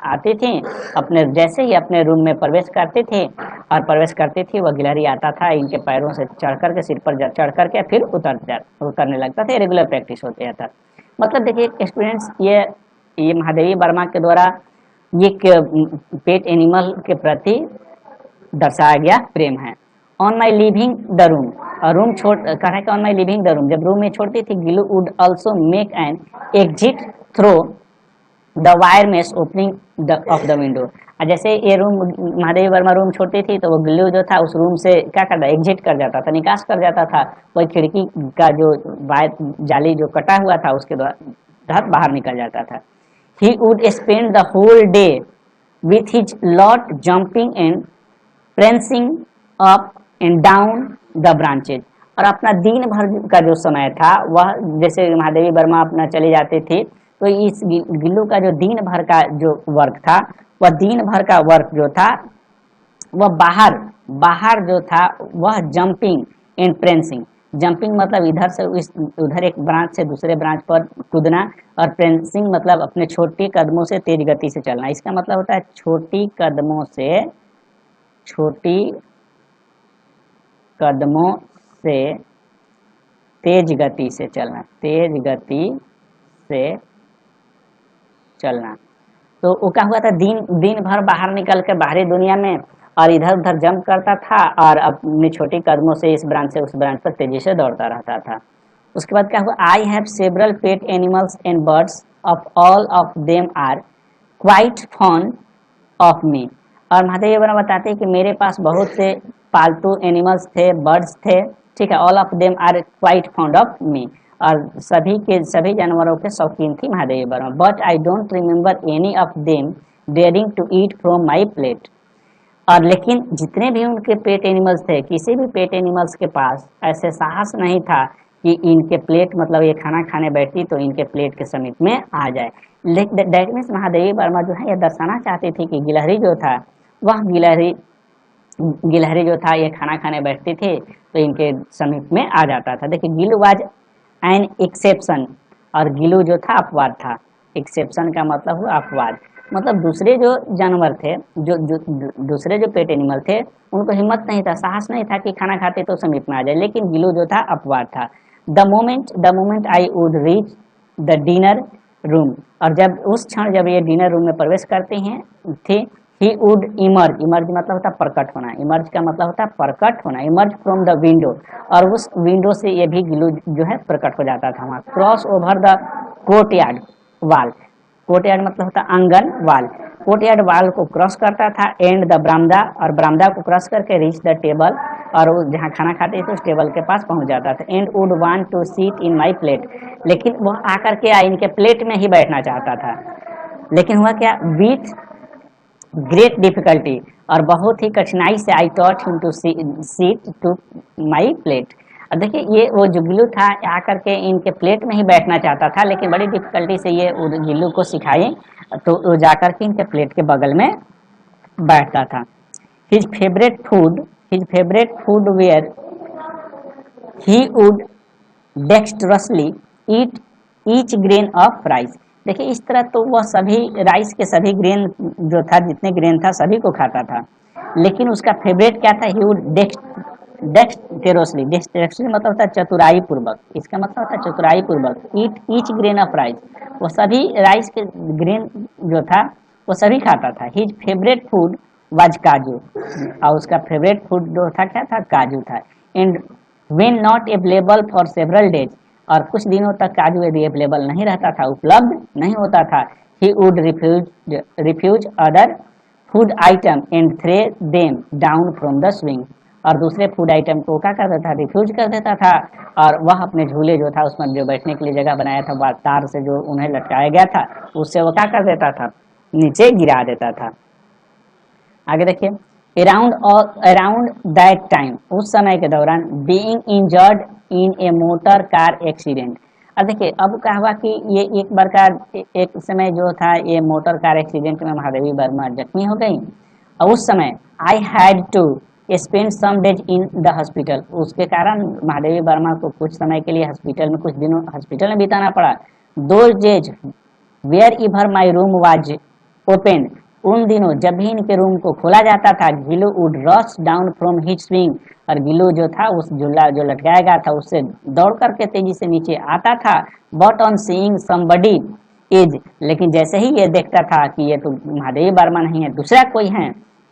आती थी अपने जैसे ही अपने रूम में प्रवेश करती थी वह गिलहरी आता था, इनके पैरों से चढ़ करके सिर पर चढ़ करके फिर उतरने लगता था, रेगुलर प्रैक्टिस होते था। मतलब देखिए स्टूडेंट्स ये महादेवी वर्मा के द्वारा ये पेट एनिमल के प्रति दर्शाया गया प्रेम है। On my leaving the room, room छोड़ कह रहा है कि on my leaving the room, जब रूम में छोड़ती थी Gillu would also make an exit through the wire mesh opening of the window, जैसे ये रूम, महादेवी वर्मा रूम छोटी थी तो वो गिल्लू जो था उस रूम से क्या करता, एग्जिट कर जाता था, निकास कर जाता था, वही खिड़की का जो वायर जाली जो कटा हुआ था उसके द्वारा बाहर निकल जाता था। He would spend the whole day with his lot jumping and prancing up and down the branches. और अपना दिन भर का जो समय था वह, जैसे महादेवी वर्मा अपना चले जाते थे तो इस गिल्लू का जो दिन भर का जो वर्क था, वह दिन भर का वर्क जो था वह बाहर बाहर जो था वह जंपिंग एंड प्रेंसिंग। जंपिंग मतलब इधर से उधर एक ब्रांच से दूसरे ब्रांच पर कूदना, और प्रेंसिंग मतलब अपने छोटी कदमों से तेज गति से चलना। इसका मतलब होता है छोटी कदमों से तेज गति से चलना, तेज गति से चलना। तो वो क्या हुआ था, दिन भर बाहर निकल के बाहरी दुनिया में और इधर उधर जंप करता था और अपनी छोटी कदमों से इस ब्रांच से उस ब्रांच पर तेजी से दौड़ता रहता था। उसके बाद क्या हुआ, I have several pet animals and birds of all of them are quite fond of me. और महादेवी वर्मा बताते हैं कि मेरे पास बहुत से पालतू एनिमल्स थे, बर्ड्स थे, ठीक है, all of them are quite fond of me, और सभी के सभी जानवरों के शौकीन थी Mahadevi Verma. But I don't remember any of them daring to eat from my plate. और लेकिन जितने भी उनके पेट एनिमल्स थे, किसी भी पेट एनिमल्स के पास ऐसे साहस नहीं था कि इनके प्लेट, मतलब ये खाना खाने बैठती तो इनके प्लेट के समीप में आ जाए। लेकिन दैट मीन्स महादेवी वर्मा जो है ये दर्शाना चाहती थी कि गिलहरी जो था वह गिलहरी जो था ये खाना खाने बैठती थी तो इनके समीप में आ जाता था। देखिए गिलू वाज एन एक्सेप्शन, और गिलू जो था अपवाद था। एक्सेप्शन का मतलब हुआ अपवाद, मतलब दूसरे जो जानवर थे, जो दूसरे जो पेट एनिमल थे उनको हिम्मत नहीं था, साहस नहीं था कि खाना खाते तो समीप में आ जाए, लेकिन गिलू जो था अपवाद था। The moment I would reach the dinner room, और जब उस क्षण जब ये डिनर रूम में प्रवेश करते हैं थे, ही वुड इमर्ज, इमर्ज मतलब होता प्रकट होना, इमर्ज का मतलब होता प्रकट होना, इमर्ज फ्रॉम द विंडो, और उस विंडो से ये भी गिलू जो है प्रकट हो जाता था वहाँ। क्रॉस ओवर द कोर्टयार्ड वाल, कोर्टयार्ड मतलब होता आंगन, वाल, कोर्टयार्ड वाल को क्रॉस करता था, एंड द बरामदा, और बरामदा को क्रॉस करके रीच द टेबल, और वो जहाँ खाना खाते थे उस टेबल के पास पहुंच जाता था। And would want to seat in my plate, लेकिन वह आकर के इनके प्लेट में ही बैठना चाहता था। लेकिन हुआ क्या, विथ ग्रेट डिफिकल्टी, और बहुत ही कठिनाई से, I taught him to seat to my plate. अब देखिए ये वो जो गिल्लू था आकर के इनके प्लेट में ही बैठना चाहता था, लेकिन बड़ी डिफिकल्टी से ये गिल्लू को सिखाई तो वो जाकर के इनके प्लेट के बगल में बैठता था। His favourite food where he would dexterously eat each grain of rice. देखिए इस तरह तो वह सभी राइस के सभी ग्रेन जो था, जितने ग्रेन था सभी को खाता था, लेकिन उसका फेवरेट क्या था, ही वुड डेक्स्टेरोसली, डेक्स्टेरोसली मतलब होता है चतुराई पूर्वक, इसका मतलब होता है चतुराई पूर्वक, ईट ईच ग्रेन ऑफ राइस, वो सभी राइस के ग्रेन जो था वो सभी खाता था। हिज फेवरेट फूड वाज काजू, और उसका फेवरेट फूड जो था क्या था, काजू था। And when not available for several days, और कुछ दिनों तक काजू यदि अवेलेबल नहीं रहता था, उपलब्ध नहीं होता था, he would refuse other food item and threw them down from the swing, और दूसरे फूड आइटम को क्या कर देता था, रिफ्यूज कर देता था, और वह अपने झूले जो था उसमें जो बैठने के लिए जगह बनाया था, वह तार से जो उन्हें लटकाया गया था उससे वो क्या कर देता था, नीचे गिरा देता था। आगे देखिए, अराउंड दैट टाइम, उस समय के दौरान, being injured in A motor car accident. अब देखिए अब क्या हुआ कि ये एक बार का एक समय जो था ये मोटर कार एक्सीडेंट में महादेवी वर्मा जख्मी हो गई, और उस समय I had to spend some days in the hospital, उसके कारण महादेवी वर्मा को कुछ समय के लिए हॉस्पिटल में, कुछ दिनों हॉस्पिटल में बिताना पड़ा। दो days wherever my room was open, उन दिनों जब भी इनके रूम को खोला जाता था, Gillu would rush down from his swing, और गिलू जो था उस झूला जो लटकाया गया था उससे दौड़ करके तेजी से नीचे आता था। But on seeing somebody is, लेकिन जैसे ही ये देखता था कि ये तो महादेवी वर्मा नहीं है, दूसरा कोई है,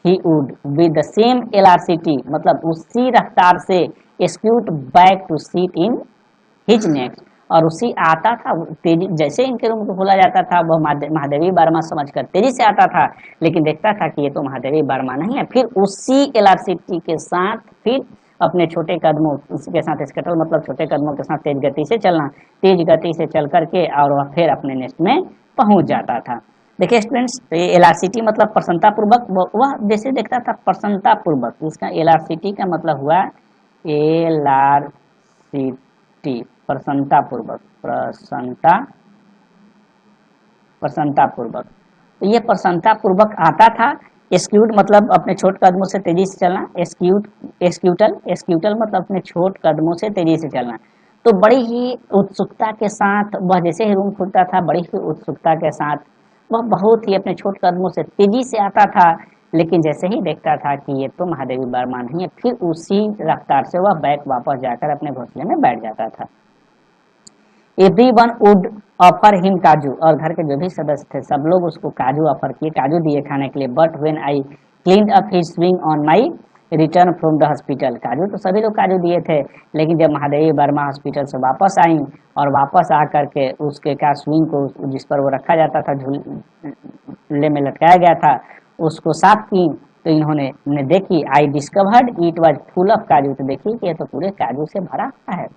he would with the same elasticity, मतलब उसी रफ्तार से scoot back to seat in his next, और उसी आता था तेजी, जैसे इनके रूम को खोला जाता था वह महादेवी वर्मा समझकर तेजी से आता था, लेकिन देखता था कि ये तो महादेवी वर्मा नहीं है। फिर उसी एलासिटी के साथ फिर अपने छोटे कदमों के साथ, स्कटल मतलब छोटे कदमों के साथ तेज गति से चलना, तेज गति से चल करके और वह फिर अपने नेस्ट में पहुंच जाता था। देखिए स्टूडेंट्स, तो ये एलासिटी मतलब प्रसन्नता पूर्वक, वह जैसे देखता था प्रसन्नता पूर्वक, इसका एलासिटी का मतलब हुआ एलासिटी प्रसन्नता पूर्वक, प्रसन्नता पूर्वक। तो ये प्रसन्नता पूर्वक आता था। एक्सक्यूट मतलब अपने छोट कदमों से तेजी से चलना, एक्सक्यूटल मतलब अपने छोट कदमों से तेजी से चलना। तो बड़ी ही उत्सुकता के साथ वह जैसे ही रूम खुलता था, बड़ी ही उत्सुकता के साथ वह बहुत ही अपने छोट कदमों से तेजी से आता था, लेकिन जैसे ही देखता था कि ये तो महादेवी वर्मा नहीं है, फिर उसी रफ्तार से वह बैक वापस जाकर अपने घोंसले में बैठ जाता था। एवरीवन वुड ऑफर हिम काजू, और घर के जो भी सदस्य थे सब लोग उसको काजू ऑफर किए, काजू दिए खाने के लिए। But when I cleaned up his swing on my return from the hospital, काजू तो सभी लोग काजू दिए थे, लेकिन जब महादेवी वर्मा हॉस्पिटल से वापस आई और वापस आ करके उसके का स्विंग को जिस पर वो रखा जाता था, झूले में लटकाया गया था, उसको साफ की तो इन्होंने देखी, I discovered it was full of काजू, तो देखी कि ये तो पूरे काजू से भरा हुआ है।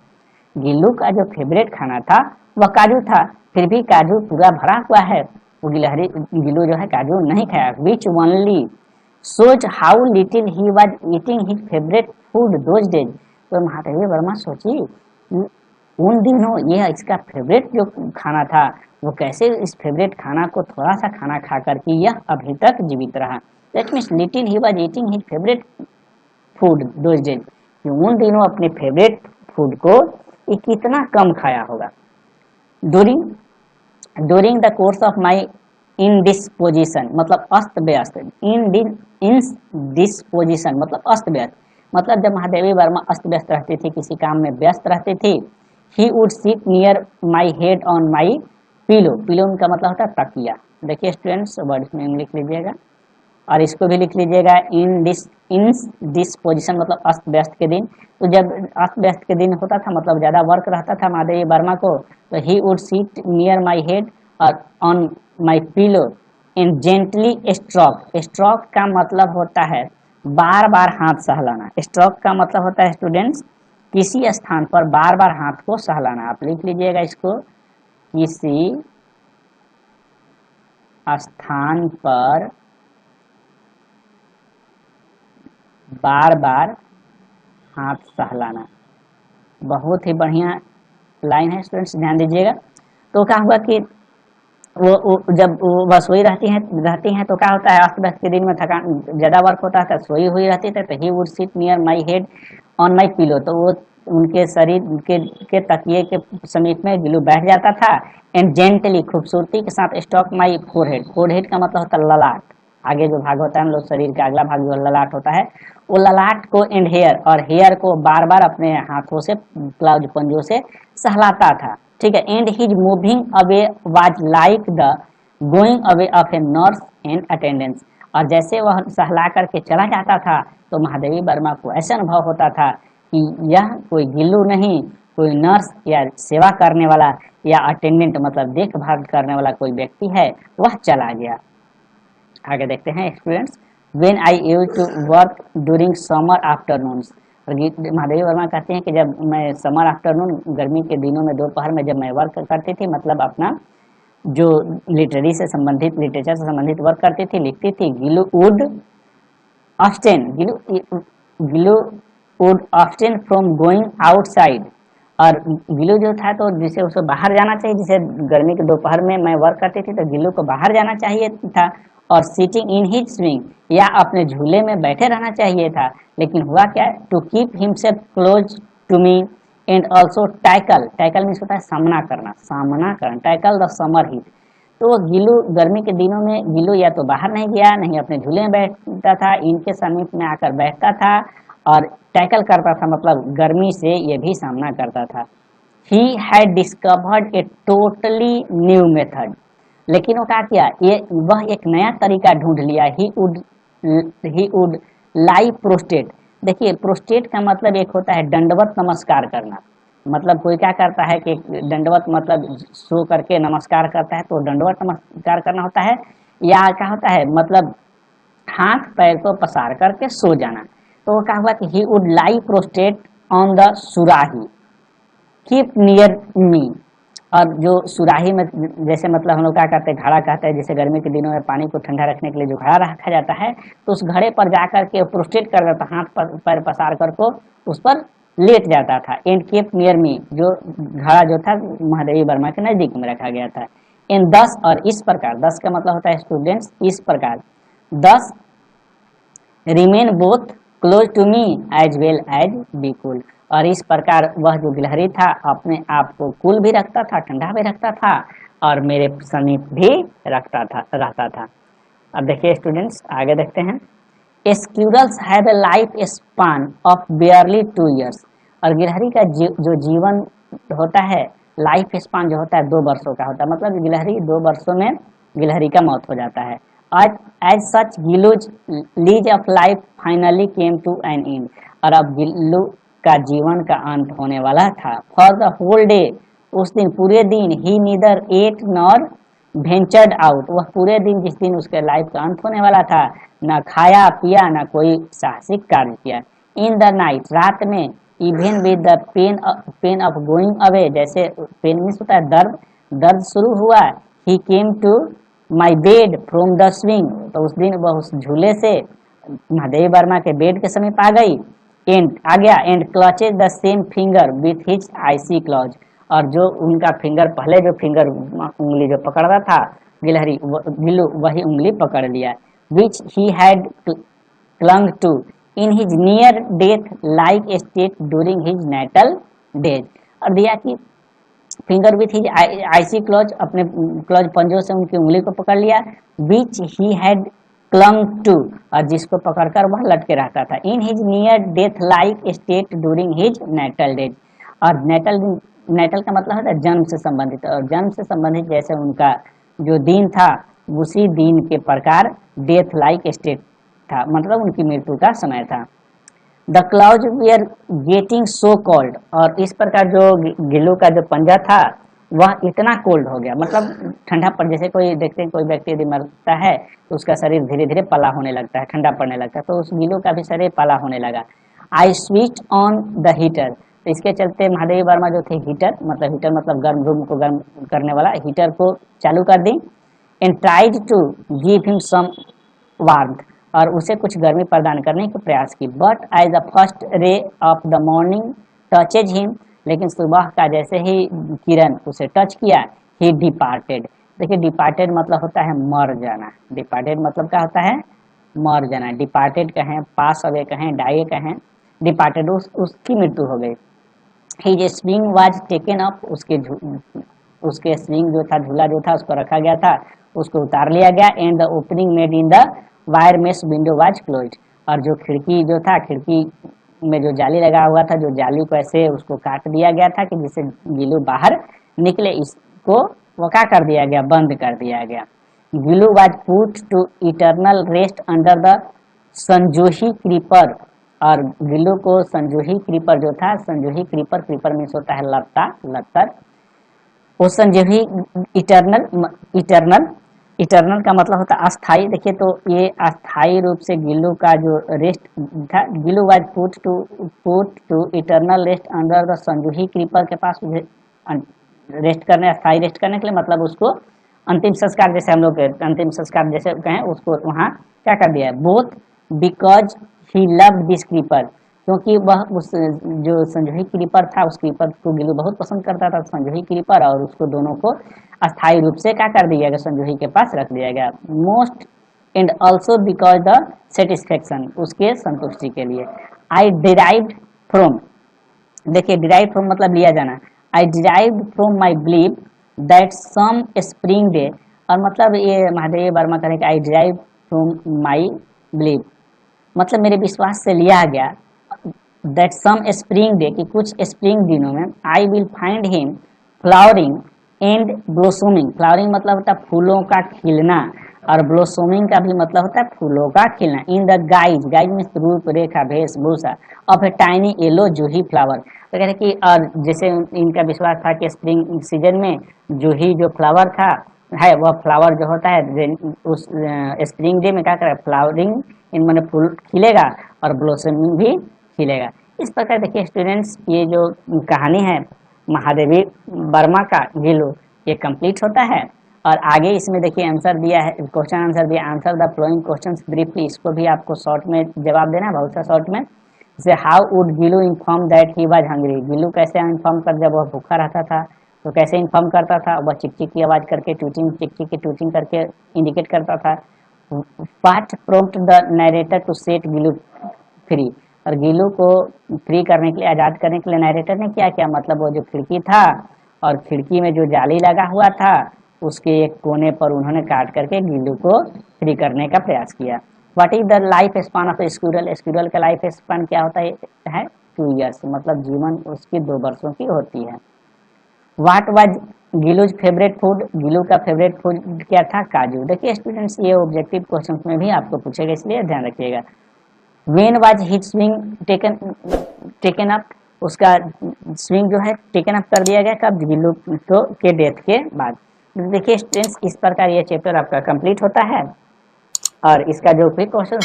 गिल्लू का जो फेवरेट खाना था वह काजू था, फिर भी काजू पूरा भरा हुआ है। वो गिल्लू जो है काजू नहीं खाया। विच ओनली सोच how little he was eating his favourite food those days, तो महादेवी वर्मा सोची उन दिनों ये इसका फेवरेट जो खाना था वो कैसे इस फेवरेट खाना को थोड़ा सा खाना खा करके यह अभी तक जीवित रहा। That means little he was eating his favourite food those days, उन दिनों अपने फेवरेट फूड को ये कितना कम खाया होगा। During the course of my indisposition मतलब अस्त व्यस्त, इनडिस्पोजिशन मतलब अस्त व्यस्त, मतलब जब महादेवी वर्मा अस्त व्यस्त रहती थी, किसी काम में व्यस्त रहती थी, he would sit near my head on my pillow, pillow का मतलब होता है तकिया। देखिए स्टूडेंट्स, वर्ड में लिख लीजिएगा और इसको भी लिख लीजिएगा। इन डिस्पोजिशन मतलब अस्त व्यस्त के दिन, तो जब अस्त व्यस्त के दिन होता था मतलब ज़्यादा वर्क रहता था महादेवी वर्मा को, तो he would seat near my head और on my pillow in gently stroke. Stroke का मतलब होता है बार बार हाथ सहलाना। स्ट्रोक का मतलब होता है स्टूडेंट्स किसी स्थान पर बार बार हाथ को सहलाना। आप लिख लीजिएगा इसको, किसी स्थान पर बार बार हाथ सहलाना। बहुत ही बढ़िया लाइन है स्टूडेंट्स, ध्यान दीजिएगा। तो क्या हुआ कि वो जब वह सोई रहती हैं तो क्या होता है, अस्त व्यस्त के दिन में थकान ज़्यादा वर्क होता है, सोई हुई रहती है, तो he would sit near my head on my pillow, तो वो उनके शरीर के तकिए के समीप में गिल्लू बैठ जाता था। एंड जेंटली खूबसूरती के साथ स्टॉक माई फोरहेड, फोरहेड का मतलब होता है ललाट, आगे जो भाग होता है हम लोग शरीर का अगला भाग जो ललाट होता है, वो ललाट को एंड हेयर, और हेयर को बार बार अपने हाथों से क्लाउज पंजों से सहलाता था। ठीक है। And his moving away was like the going away of a nurse and attendance, और जैसे वह सहला करके चला जाता था तो महादेवी वर्मा को ऐसा अनुभव होता था कि यह कोई गिल्लू नहीं, कोई नर्स या सेवा करने वाला या अटेंडेंट मतलब देखभाल करने वाला कोई व्यक्ति है, वह चला गया। आगे देखते हैं students. When I used to work during summer afternoons, Mahadevi Verma कहते हैं कि जब मैं समर आफ्टरनून गर्मी के दिनों में दोपहर में जब मैं वर्क करती थी, मतलब अपना जो लिटरेचर से संबंधित वर्क करती थी, लिखती थी, Gillu would abstain from going outside, और गिल्लू जो था तो जिसे उसको बाहर जाना चाहिए, जिसे गर्मी के दोपहर में मैं वर्क करती थी तो गिल्लू को बाहर जाना चाहिए था, और सीटिंग इन हिज स्विंग या अपने झूले में बैठे रहना चाहिए था, लेकिन हुआ क्या, to keep himself close to me and also tackle means होता है सामना करना, टैकल द समर हीट। तो गिल्लू गर्मी के दिनों में गिल्लू या तो बाहर नहीं गया, नहीं अपने झूले में बैठता था, इनके समीप में आकर बैठता था और टैकल करता था, मतलब गर्मी से ये भी सामना करता था। He had discovered a totally new method, लेकिन वो क्या किया, वह एक नया तरीका ढूंढ लिया। He would lie prostate. देखिए प्रोस्टेट का मतलब एक होता है दंडवत नमस्कार करना, मतलब कोई क्या करता है कि दंडवत मतलब सो करके नमस्कार करता है, तो दंडवत नमस्कार करना होता है, या क्या होता है मतलब हाथ पैर को पसार करके सो जाना। तो वो क्या हुआ कि he would lie prostate on the सुराही, कीप नियर मी। और जो सुराही में जैसे मतलब हम लोग क्या करते हैं, घड़ा कहते हैं, जैसे गर्मी के दिनों में पानी को ठंडा रखने के लिए जो घड़ा रखा जाता है, तो उस घड़े पर जाकर के प्रोस्टेट कर देता, हाथ पर पैर पसार कर को उस पर लेट जाता था। एंड कीप नियर मी, जो घड़ा जो था महादेवी वर्मा के नजदीक में रखा गया था। इन 10 और इस प्रकार, 10 का मतलब होता है स्टूडेंट्स, इस प्रकार 10 remain both close to me as well as be cool. और इस प्रकार वह जो गिलहरी था अपने आप को कूल भी रखता था, ठंडा भी रखता था, और मेरे समीप भी रहता था। अब देखिए स्टूडेंट्स, आगे देखते हैं। Squirrels have a life span of barely 2 years। और गिलहरी का जो जीवन होता है, लाइफ स्पान जो होता है 2 वर्षों का होता है, मतलब गिलहरी 2 वर्षों में गिलहरी का मौत हो जाता है। As such Gillu's lease of life finally came to an end. और अब गिल्लू का जीवन का अंत होने वाला था। फॉर द होल डे, उस दिन पूरे दिन, he neither ate nor ventured out, वह पूरे दिन जिस दिन उसके लाइफ का अंत होने वाला था, न खाया पिया न कोई साहसिक कार्य किया। इन द नाइट, रात में, even with the pain of going away, जैसे पेन मीन्स होता है दर्द, दर्द शुरू हुआ, he came to my bed from the swing, तो उस दिन वह उस झूले से महादेवी वर्मा के बेड के समीप आ गई, एंड आ गया, and clutches the same finger with his icy claws. और जो उनका फिंगर, पहले जो फिंगर उंगली जो पकड़ रहा था गिल्लू, वही उंगली पकड़ लिया, which he had clung to in his near death like state during his natal days. और दिया कि finger with his icy claws, अपने क्लॉज पंजों से उनकी उंगली को पकड़ लिया, which he had clung to, और जिसको पकड़कर वह लटके रहता था, in his near death like state during his natal days. और नेटल का मतलब होता है जन्म से संबंधित, और जन्म से संबंधित जैसे उनका जो दिन था, उसी दिन के प्रकार डेथ लाइक स्टेट था, मतलब उनकी मृत्यु का समय था। The claws were getting so cold, और इस प्रकार जो गिल्लू का जो पंजा था वह इतना कोल्ड हो गया, मतलब ठंडा पर, जैसे कोई देखते हैं कोई व्यक्ति यदि मरता है तो उसका शरीर धीरे धीरे पला होने लगता है, ठंडा पड़ने लगता है, तो उस गिल्लू का भी शरीर पला होने लगा। I switch on the heater, तो इसके चलते महादेवी वर्मा जो थे हीटर मतलब गर्म रूम को गर्म करने वाला हीटर को चालू कर दी, and tried to give him some warmth, और उसे कुछ गर्मी प्रदान करने का प्रयास की। But as the first ray of the morning touches him, लेकिन सुबह का जैसे ही किरण उसे टच किया, ही डिपार्टेड। देखिए डिपार्टेड मतलब होता है मर जाना, डिपार्टेड मतलब क्या होता है, मर जाना। डिपार्टेड कहें, पास अवे कहें, डाई कहें, डिपार्टेड उसकी मृत्यु हो गई। His swing was taken up, उसके स्विंग जो था, झूला जो था उसको रखा गया था, उसको उतार लिया गया, and the opening made in the wire mesh window was closed, और जो खिड़की जो था, खिड़की में जो जाली लगा हुआ था, जो जाली को ऐसे उसको काट दिया गया था कि जिससे गिल्लू बाहर निकले, इसको वो क्या कर दिया गया, बंद कर दिया गया। Gillu was put to eternal rest under the sonjuhi creeper, और गिल्लू को संजोही क्रीपर जो था, संजोही क्रीपर मीन्स होता है लत्ता, लत्तर, वो संजोही इटर्नल का मतलब होता है अस्थाई। देखिए तो ये अस्थाई रूप से गिल्लू का जो रेस्ट था, Gillu was put to eternal rest under the sonjuhi creeper के पास रेस्ट करने, अस्थाई रेस्ट करने के लिए, मतलब उसको अंतिम संस्कार, जैसे हम लोग अंतिम संस्कार जैसे कहें, उसको वहाँ क्या कर दिया है, both because he loved this creeper, क्योंकि वह उस जो संजोही क्रीपर था, उस क्रीपर को गिल्लू बहुत पसंद करता था, संजोही क्रीपर, और उसको दोनों को अस्थायी रूप से क्या कर दिया गया, संजोही के पास रख दिया गया। Most and also because the satisfaction, उसके संतुष्टि के लिए। आई डिराइव्ड फ्रॉम, देखिए डिराइव फ्रॉम मतलब लिया जाना, I derived from my believe that some spring day, और मतलब ये महादेवी वर्मा करें कि I derive from my believe, मतलब मेरे विश्वास से लिया गया, दैट सम स्प्रिंग डे, कि कुछ स्प्रिंग दिनों में, I will find him flowering and blossoming, flowering मतलब होता है फूलों का खिलना, और ब्लोसोमिंग का भी मतलब होता है फूलों का खिलना। In the guys, guys means रूप रेखा वेशभूषा of a tiny yellow Juhi flower. तो कहते हैं कि और जैसे इनका विश्वास था कि स्प्रिंग सीजन में जूही जो फ्लावर था है वह फ्लावर जो होता है उस स्प्रिंग डे में क्या करेगा, फ्लावरिंग इन मैंने फूल खिलेगा और ब्लोसमिंग भी खिलेगा। इस प्रकार देखिए स्टूडेंट्स, ये जो कहानी है महादेवी वर्मा का गीलू, ये कंप्लीट होता है। और आगे इसमें देखिए आंसर दिया है, क्वेश्चन आंसर दिया, answer the flowing questions briefly, इसको भी आपको शॉर्ट में जवाब देना है, बहुत सा शॉर्ट में। जैसे how would Gillu inform that he was hungry, Gillu कैसे इन्फॉर्म कर, जब वह भूखा रहता था तो कैसे इन्फॉर्म करता था, वह चिक चिक की आवाज़ करके ट्वीटिंग, चिक चिक की ट्वीटिंग करके इंडिकेट करता था। What prompt the narrator to set Gillu free, और गिलू को फ्री करने के लिए, आज़ाद करने के लिए नरेटर ने क्या किया, मतलब वो जो खिड़की था और खिड़की में जो जाली लगा हुआ था उसके एक कोने पर उन्होंने काट करके गिलू को फ्री करने का प्रयास किया। What is the life span of squirrel, squirrel का लाइफ स्पान क्या होता है 2 ईयर्स, मतलब जीवन उसकी 2 वर्षों की होती है। What was Gillu's favourite food, Gillu का फेवरेट फूड क्या था, काजू। देखिए स्टूडेंट्स, ये ऑब्जेक्टिव क्वेश्चन में भी आपको पूछेगा, इसलिए ध्यान रखिएगा। When was his swing taken up, उसका स्विंग जो है टेकन अप कर दिया गया कब, गिलू तो के डेथ के बाद। देखिए स्टूडेंट्स, इस प्रकार ये चैप्टर आपका कंप्लीट होता है और इसका जो भी क्वेश्चन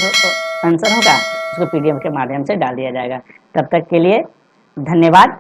आंसर होगा उसको पीडीएफ के माध्यम से डाल दिया जाएगा। तब तक के लिए धन्यवाद।